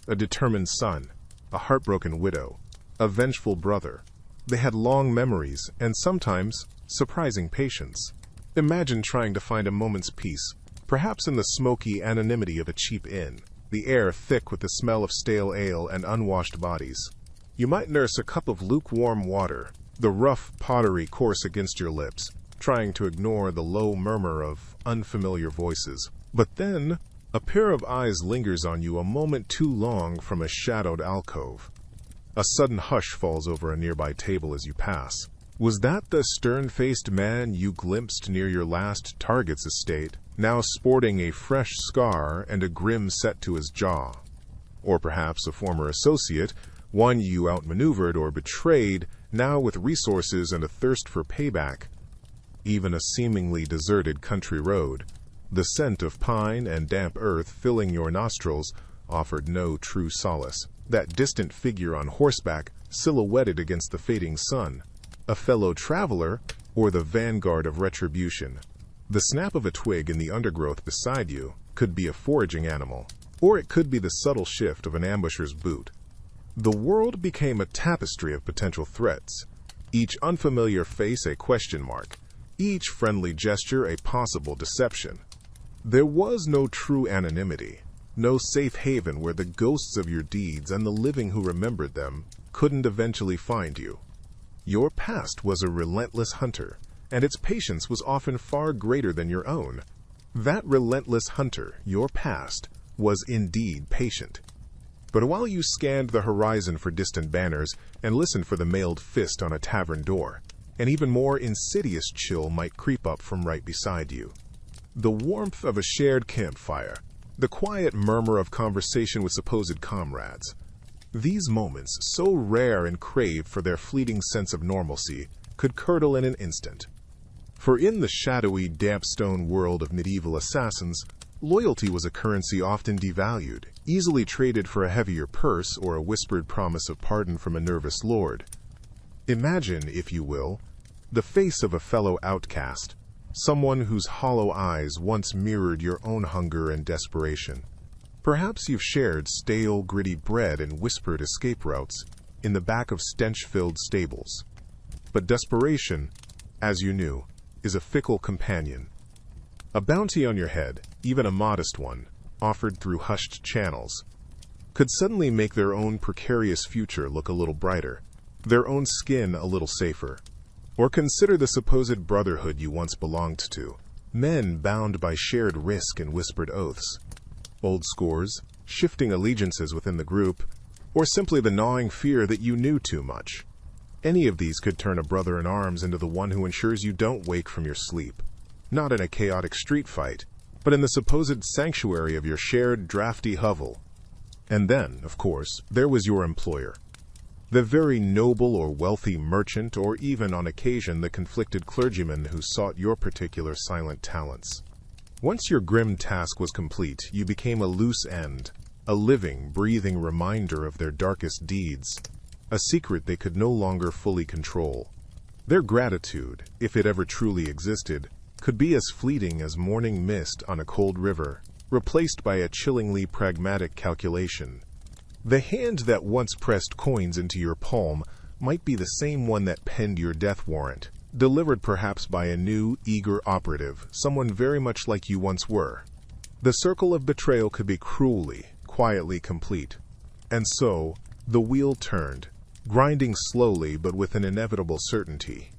a determined son, a heartbroken widow, a vengeful brother, they had long memories and sometimes surprising patience. Imagine trying to find a moment's peace, perhaps in the smoky anonymity of a cheap inn, the air thick with the smell of stale ale and unwashed bodies. You might nurse a cup of lukewarm water, the rough pottery course against your lips, trying to ignore the low murmur of unfamiliar voices. But then, a pair of eyes lingers on you a moment too long from a shadowed alcove. A sudden hush falls over a nearby table as you pass. Was that the stern-faced man you glimpsed near your last target's estate, now sporting a fresh scar and a grim set to his jaw? Or perhaps a former associate, one you outmaneuvered or betrayed, now with resources and a thirst for payback. Even a seemingly deserted country road, the scent of pine and damp earth filling your nostrils, offered no true solace. That distant figure on horseback, silhouetted against the fading sun, a fellow traveler or the vanguard of retribution. The snap of a twig in the undergrowth beside you could be a foraging animal, or it could be the subtle shift of an ambusher's boot. The world became a tapestry of potential threats, each unfamiliar face a question mark, each friendly gesture a possible deception. There was no true anonymity, no safe haven where the ghosts of your deeds and the living who remembered them couldn't eventually find you. Your past was a relentless hunter, and its patience was often far greater than your own. That relentless hunter, your past, was indeed patient. But while you scanned the horizon for distant banners and listened for the mailed fist on a tavern door, an even more insidious chill might creep up from right beside you. The warmth of a shared campfire, the quiet murmur of conversation with supposed comrades. These moments, so rare and craved for their fleeting sense of normalcy, could curdle in an instant. For in the shadowy, damp stone world of medieval assassins, loyalty was a currency often devalued, easily traded for a heavier purse or a whispered promise of pardon from a nervous lord. Imagine, if you will, the face of a fellow outcast, someone whose hollow eyes once mirrored your own hunger and desperation. Perhaps you've shared stale, gritty bread and whispered escape routes in the back of stench-filled stables. But desperation, as you knew, is a fickle companion. A bounty on your head, even a modest one, offered through hushed channels, could suddenly make their own precarious future look a little brighter, their own skin a little safer. Or consider the supposed brotherhood you once belonged to, men bound by shared risk and whispered oaths. Old scores, shifting allegiances within the group, or simply the gnawing fear that you knew too much. Any of these could turn a brother in arms into the one who ensures you don't wake from your sleep, not in a chaotic street fight, but in the supposed sanctuary of your shared drafty hovel. And then, of course, there was your employer. The very noble or wealthy merchant, or even on occasion the conflicted clergyman who sought your particular silent talents. Once your grim task was complete, you became a loose end, a living, breathing reminder of their darkest deeds, a secret they could no longer fully control. Their gratitude, if it ever truly existed, could be as fleeting as morning mist on a cold river, replaced by a chillingly pragmatic calculation. The hand that once pressed coins into your palm might be the same one that penned your death warrant, delivered perhaps by a new, eager operative, someone very much like you once were. The circle of betrayal could be cruelly, quietly complete. And so, the wheel turned, grinding slowly but with an inevitable certainty.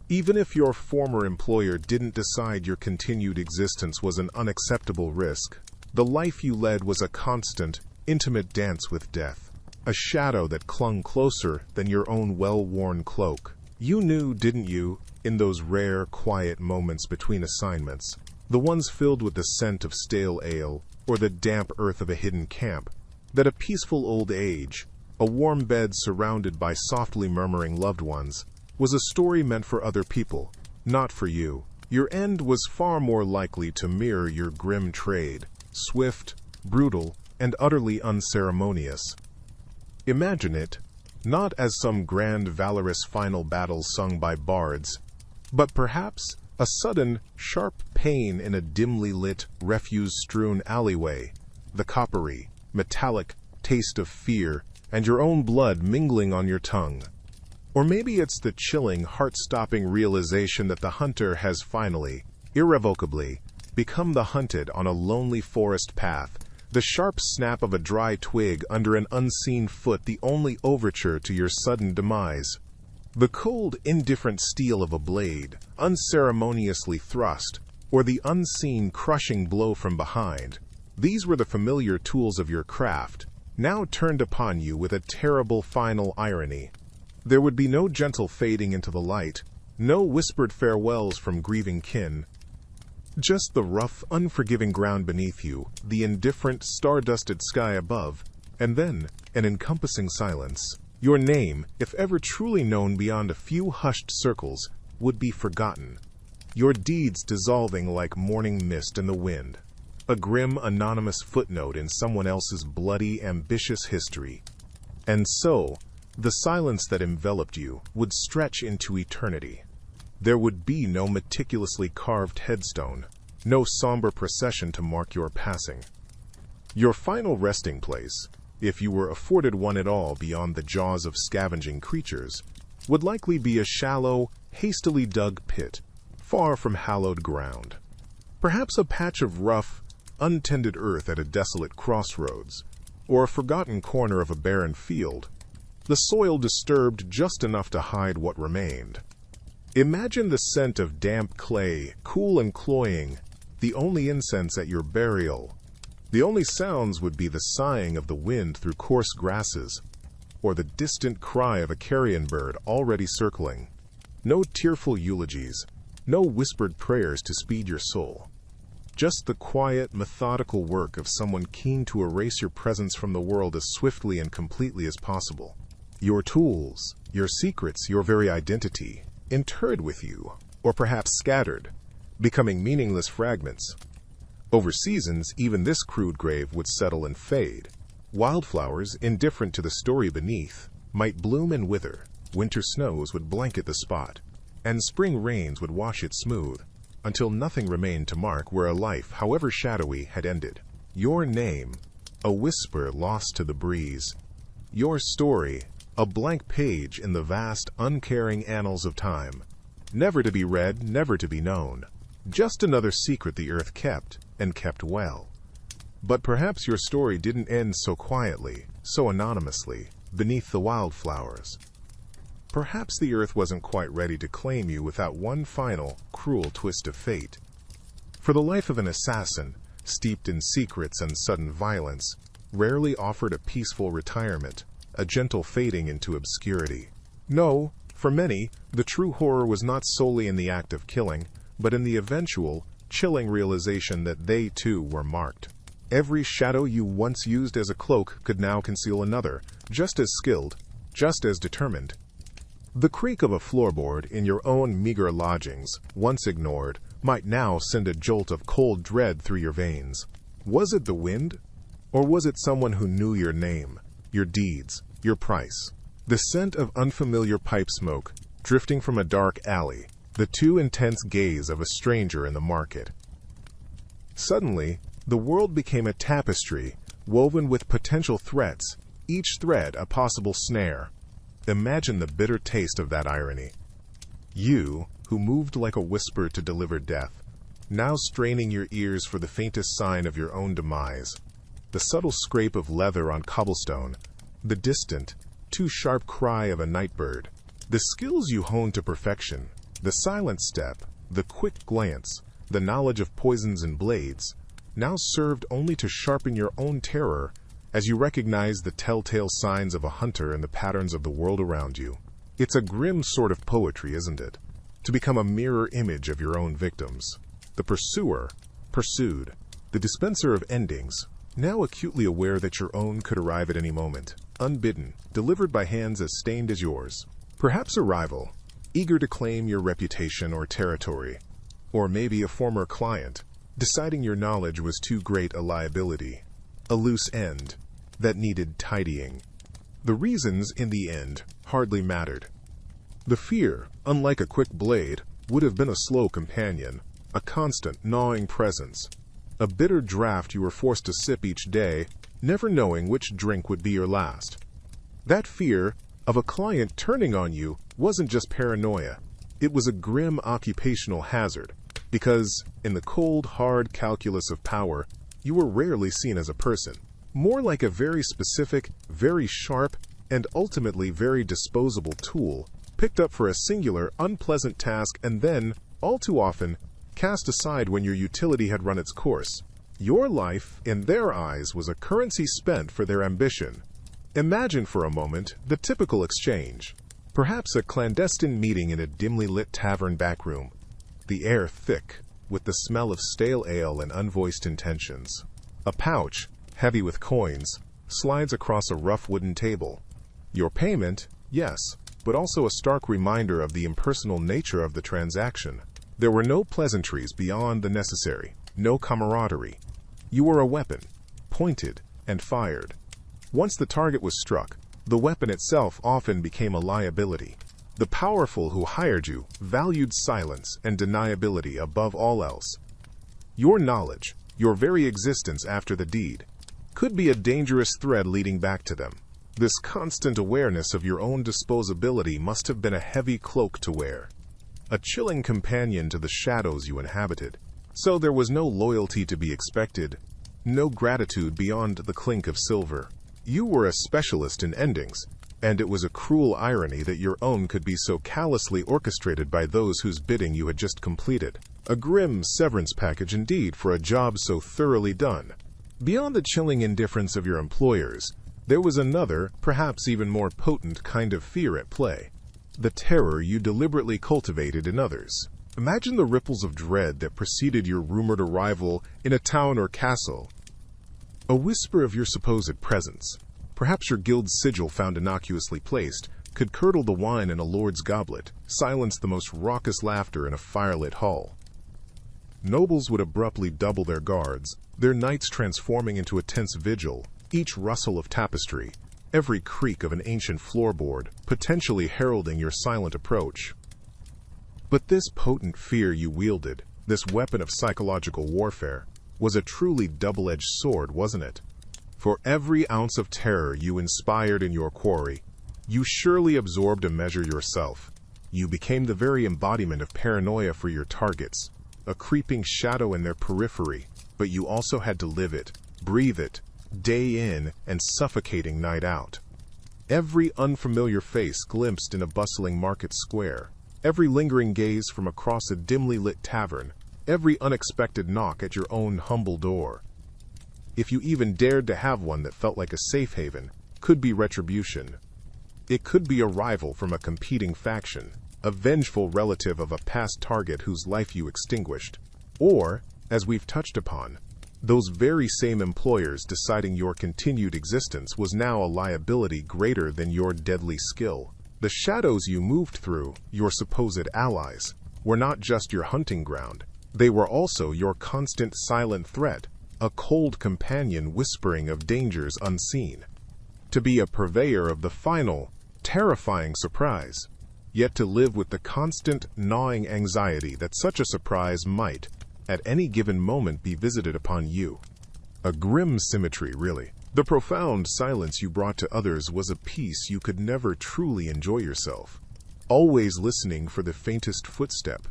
Even if your former employer didn't decide your continued existence was an unacceptable risk, the life you led was a constant, intimate dance with death, a shadow that clung closer than your own well-worn cloak. You knew, didn't you, in those rare, quiet moments between assignments, the ones filled with the scent of stale ale or the damp earth of a hidden camp, that a peaceful old age, a warm bed surrounded by softly murmuring loved ones, was a story meant for other people, not for you. Your end was far more likely to mirror your grim trade, swift, brutal, and utterly unceremonious. Imagine it, not as some grand valorous final battle sung by bards, but perhaps a sudden, sharp pain in a dimly lit, refuse-strewn alleyway, the coppery, metallic taste of fear, and your own blood mingling on your tongue. Or maybe it's the chilling, heart-stopping realization that the hunter has finally, irrevocably, become the hunted on a lonely forest path, the sharp snap of a dry twig under an unseen foot the only overture to your sudden demise. The cold, indifferent steel of a blade, unceremoniously thrust, or the unseen, crushing blow from behind, these were the familiar tools of your craft, now turned upon you with a terrible final irony. There would be no gentle fading into the light, no whispered farewells from grieving kin. Just the rough, unforgiving ground beneath you, the indifferent, star-dusted sky above, and then an encompassing silence. Your name, if ever truly known beyond a few hushed circles, would be forgotten. Your deeds dissolving like morning mist in the wind. A grim, anonymous footnote in someone else's bloody, ambitious history. And so, the silence that enveloped you would stretch into eternity. There would be no meticulously carved headstone, no somber procession to mark your passing. Your final resting place, if you were afforded one at all beyond the jaws of scavenging creatures, would likely be a shallow, hastily dug pit, far from hallowed ground. Perhaps a patch of rough, untended earth at a desolate crossroads, or a forgotten corner of a barren field, the soil disturbed just enough to hide what remained. Imagine the scent of damp clay, cool and cloying, the only incense at your burial. The only sounds would be the sighing of the wind through coarse grasses, or the distant cry of a carrion bird already circling. No tearful eulogies, no whispered prayers to speed your soul. Just the quiet, methodical work of someone keen to erase your presence from the world as swiftly and completely as possible. Your tools, your secrets, your very identity, interred with you, or perhaps scattered, becoming meaningless fragments. Over seasons, even this crude grave would settle and fade. Wildflowers, indifferent to the story beneath, might bloom and wither. Winter snows would blanket the spot, and spring rains would wash it smooth, until nothing remained to mark where a life, however shadowy, had ended. Your name, a whisper lost to the breeze. Your story, a blank page in the vast, uncaring annals of time. Never to be read, never to be known. Just another secret the earth kept, and kept well. But perhaps your story didn't end so quietly, so anonymously, beneath the wildflowers. Perhaps the earth wasn't quite ready to claim you without one final, cruel twist of fate. For the life of an assassin, steeped in secrets and sudden violence, rarely offered a peaceful retirement, a gentle fading into obscurity. No, for many, the true horror was not solely in the act of killing, but in the eventual, chilling realization that they too were marked. Every shadow you once used as a cloak could now conceal another, just as skilled, just as determined. The creak of a floorboard in your own meager lodgings, once ignored, might now send a jolt of cold dread through your veins. Was it the wind? Or was it someone who knew your name, your deeds, your price? The scent of unfamiliar pipe smoke, drifting from a dark alley, the too intense gaze of a stranger in the market. Suddenly, the world became a tapestry, woven with potential threats, each thread a possible snare. Imagine the bitter taste of that irony. You, who moved like a whisper to deliver death, now straining your ears for the faintest sign of your own demise. The subtle scrape of leather on cobblestone, the distant, too sharp cry of a night bird. The skills you honed to perfection, the silent step, the quick glance, the knowledge of poisons and blades, now served only to sharpen your own terror as you recognize the telltale signs of a hunter in the patterns of the world around you. It's a grim sort of poetry, isn't it? To become a mirror image of your own victims. The pursuer, pursued. The dispenser of endings, now acutely aware that your own could arrive at any moment, unbidden, delivered by hands as stained as yours. Perhaps a rival, eager to claim your reputation or territory. Or maybe a former client, deciding your knowledge was too great a liability. A loose end that needed tidying. The reasons, in the end, hardly mattered. The fear, unlike a quick blade, would have been a slow companion, a constant, gnawing presence, a bitter draught you were forced to sip each day, never knowing which drink would be your last. That fear of a client turning on you wasn't just paranoia. It was a grim occupational hazard, because, in the cold, hard calculus of power, you were rarely seen as a person, more like a very specific, very sharp, and ultimately very disposable tool, picked up for a singular, unpleasant task and then, all too often, cast aside when your utility had run its course. Your life, in their eyes, was a currency spent for their ambition. Imagine for a moment the typical exchange. Perhaps a clandestine meeting in a dimly lit tavern backroom, the air thick with the smell of stale ale and unvoiced intentions. A pouch, heavy with coins, slides across a rough wooden table. Your payment, yes, but also a stark reminder of the impersonal nature of the transaction. There were no pleasantries beyond the necessary, no camaraderie. You were a weapon, pointed and fired. Once the target was struck, the weapon itself often became a liability. The powerful who hired you valued silence and deniability above all else. Your knowledge, your very existence after the deed, could be a dangerous thread leading back to them. This constant awareness of your own disposability must have been a heavy cloak to wear, a chilling companion to the shadows you inhabited. So there was no loyalty to be expected, no gratitude beyond the clink of silver. You were a specialist in endings, and it was a cruel irony that your own could be so callously orchestrated by those whose bidding you had just completed. A grim severance package indeed for a job so thoroughly done. Beyond the chilling indifference of your employers, there was another, perhaps even more potent kind of fear at play. The terror you deliberately cultivated in others. Imagine the ripples of dread that preceded your rumored arrival in a town or castle. A whisper of your supposed presence, perhaps your guild's sigil found innocuously placed, could curdle the wine in a lord's goblet, silence the most raucous laughter in a firelit hall. Nobles would abruptly double their guards, their nights transforming into a tense vigil, each rustle of tapestry, every creak of an ancient floorboard, potentially heralding your silent approach. But this potent fear you wielded, this weapon of psychological warfare, was a truly double-edged sword, wasn't it? For every ounce of terror you inspired in your quarry, you surely absorbed a measure yourself. You became the very embodiment of paranoia for your targets, a creeping shadow in their periphery, but you also had to live it, breathe it, day in and suffocating night out. Every unfamiliar face glimpsed in a bustling market square, every lingering gaze from across a dimly lit tavern, every unexpected knock at your own humble door, if you even dared to have one that felt like a safe haven, could be retribution. It could be a rival from a competing faction, a vengeful relative of a past target whose life you extinguished, or, as we've touched upon, those very same employers deciding your continued existence was now a liability greater than your deadly skill. The shadows you moved through, your supposed allies, were not just your hunting ground. They were also your constant silent threat, a cold companion whispering of dangers unseen. To be a purveyor of the final, terrifying surprise, yet to live with the constant, gnawing anxiety that such a surprise might, at any given moment, be visited upon you. A grim symmetry, really. The profound silence you brought to others was a peace you could never truly enjoy yourself. Always listening for the faintest footstep,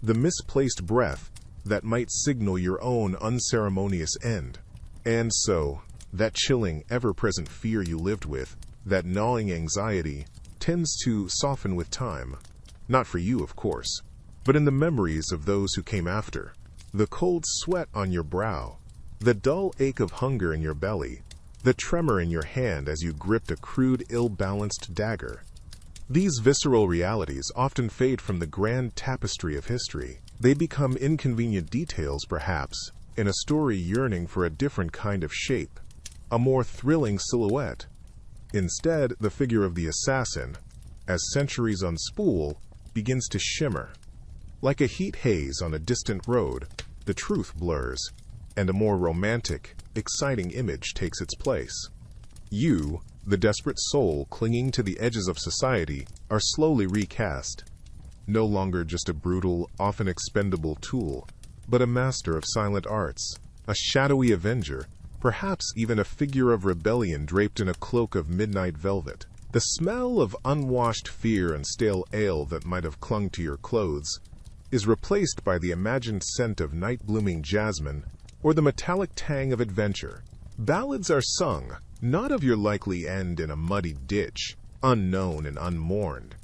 the misplaced breath that might signal your own unceremonious end. And so, that chilling, ever-present fear you lived with, that gnawing anxiety, tends to soften with time. Not for you, of course, but in the memories of those who came after. The cold sweat on your brow, the dull ache of hunger in your belly, the tremor in your hand as you gripped a crude, ill-balanced dagger. These visceral realities often fade from the grand tapestry of history. They become inconvenient details, perhaps, in a story yearning for a different kind of shape, a more thrilling silhouette. Instead, the figure of the assassin, as centuries unspool, begins to shimmer. Like a heat haze on a distant road, the truth blurs, and a more romantic, exciting image takes its place. You, the desperate soul clinging to the edges of society, are slowly recast. No longer just a brutal, often expendable tool, but a master of silent arts, a shadowy avenger, perhaps even a figure of rebellion draped in a cloak of midnight velvet. The smell of unwashed fear and stale ale that might have clung to your clothes is replaced by the imagined scent of night-blooming jasmine or the metallic tang of adventure. Ballads are sung, not of your likely end in a muddy ditch, unknown and unmourned,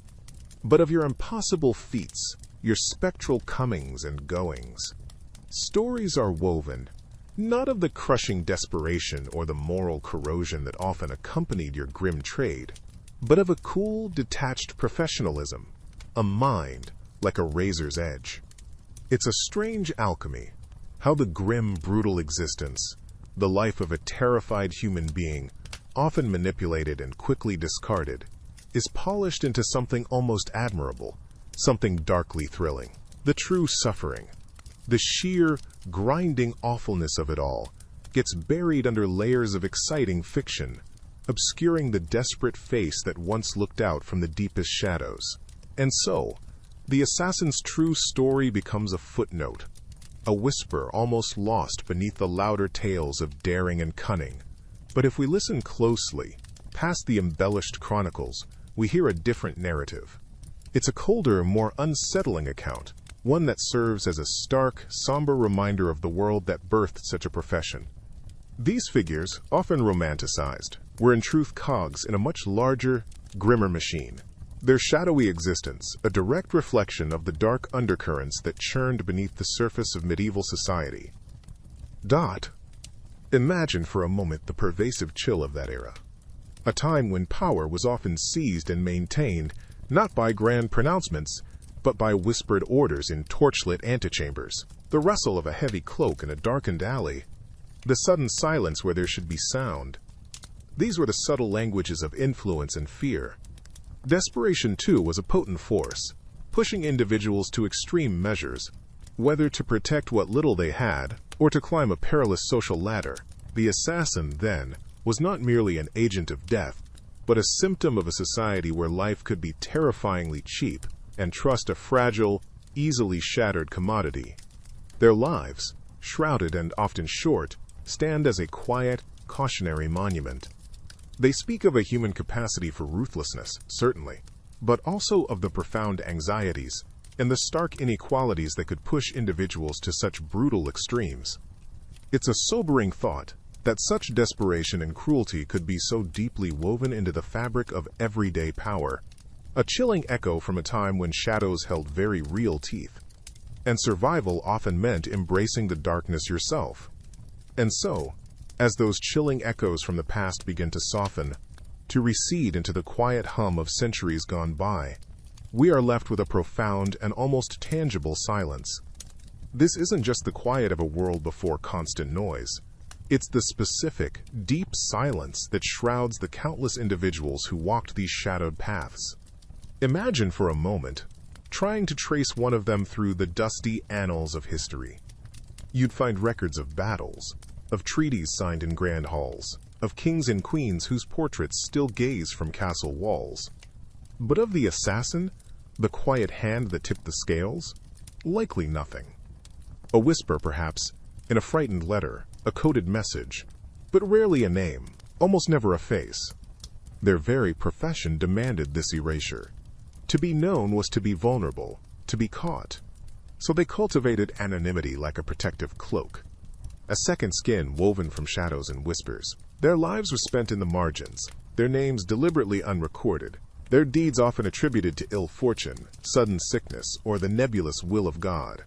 but of your impossible feats, your spectral comings and goings. Stories are woven, not of the crushing desperation or the moral corrosion that often accompanied your grim trade, but of a cool, detached professionalism, a mind like a razor's edge. It's a strange alchemy, how the grim, brutal existence, the life of a terrified human being, often manipulated and quickly discarded, is polished into something almost admirable, something darkly thrilling. The true suffering, the sheer, grinding awfulness of it all, gets buried under layers of exciting fiction, obscuring the desperate face that once looked out from the deepest shadows. And so, the assassin's true story becomes a footnote, a whisper almost lost beneath the louder tales of daring and cunning. But if we listen closely, past the embellished chronicles, we hear a different narrative. It's a colder, more unsettling account, one that serves as a stark, somber reminder of the world that birthed such a profession. These figures, often romanticized, were in truth cogs in a much larger, grimmer machine. Their shadowy existence, a direct reflection of the dark undercurrents that churned beneath the surface of medieval society. Imagine for a moment the pervasive chill of that era. A time when power was often seized and maintained, not by grand pronouncements, but by whispered orders in torchlit antechambers, the rustle of a heavy cloak in a darkened alley, the sudden silence where there should be sound. These were the subtle languages of influence and fear. Desperation, too, was a potent force, pushing individuals to extreme measures, whether to protect what little they had or to climb a perilous social ladder. The assassin, then, was not merely an agent of death, but a symptom of a society where life could be terrifyingly cheap and trust a fragile, easily shattered commodity. Their lives, shrouded and often short, stand as a quiet, cautionary monument. They speak of a human capacity for ruthlessness, certainly, but also of the profound anxieties and the stark inequalities that could push individuals to such brutal extremes. It's a sobering thought that such desperation and cruelty could be so deeply woven into the fabric of everyday power, a chilling echo from a time when shadows held very real teeth, and survival often meant embracing the darkness yourself. And so, as those chilling echoes from the past begin to soften, to recede into the quiet hum of centuries gone by, we are left with a profound and almost tangible silence. This isn't just the quiet of a world before constant noise. It's the specific, deep silence that shrouds the countless individuals who walked these shadowed paths. Imagine for a moment trying to trace one of them through the dusty annals of history. You'd find records of battles, of treaties signed in grand halls, of kings and queens whose portraits still gaze from castle walls. But of the assassin, the quiet hand that tipped the scales, likely nothing. A whisper, perhaps, in a frightened letter, a coded message, but rarely a name, almost never a face. Their very profession demanded this erasure. To be known was to be vulnerable, to be caught. So they cultivated anonymity like a protective cloak, a second skin woven from shadows and whispers. Their lives were spent in the margins, their names deliberately unrecorded, their deeds often attributed to ill fortune, sudden sickness, or the nebulous will of God.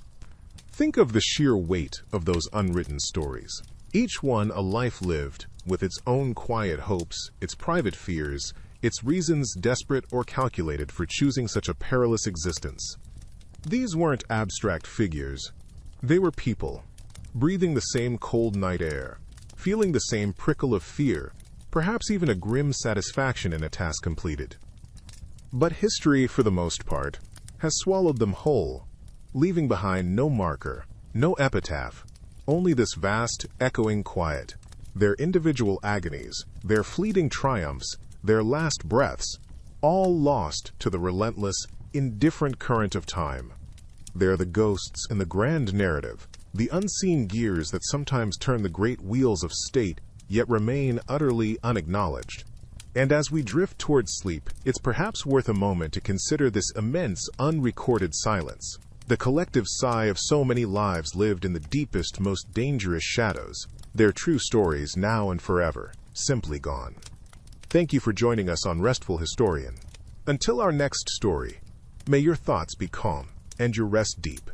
Think of the sheer weight of those unwritten stories, each one a life lived, with its own quiet hopes, its private fears, its reasons desperate or calculated for choosing such a perilous existence. These weren't abstract figures. They were people, breathing the same cold night air, feeling the same prickle of fear, perhaps even a grim satisfaction in a task completed. But history, for the most part, has swallowed them whole, leaving behind no marker, no epitaph, only this vast, echoing quiet. Their individual agonies, their fleeting triumphs, their last breaths, all lost to the relentless, indifferent current of time. They're the ghosts in the grand narrative, the unseen gears that sometimes turn the great wheels of state, yet remain utterly unacknowledged. And as we drift towards sleep, it's perhaps worth a moment to consider this immense, unrecorded silence, the collective sigh of so many lives lived in the deepest, most dangerous shadows, their true stories now and forever, simply gone. Thank you for joining us on Restful Historian. Until our next story, May your thoughts be calm and your rest deep.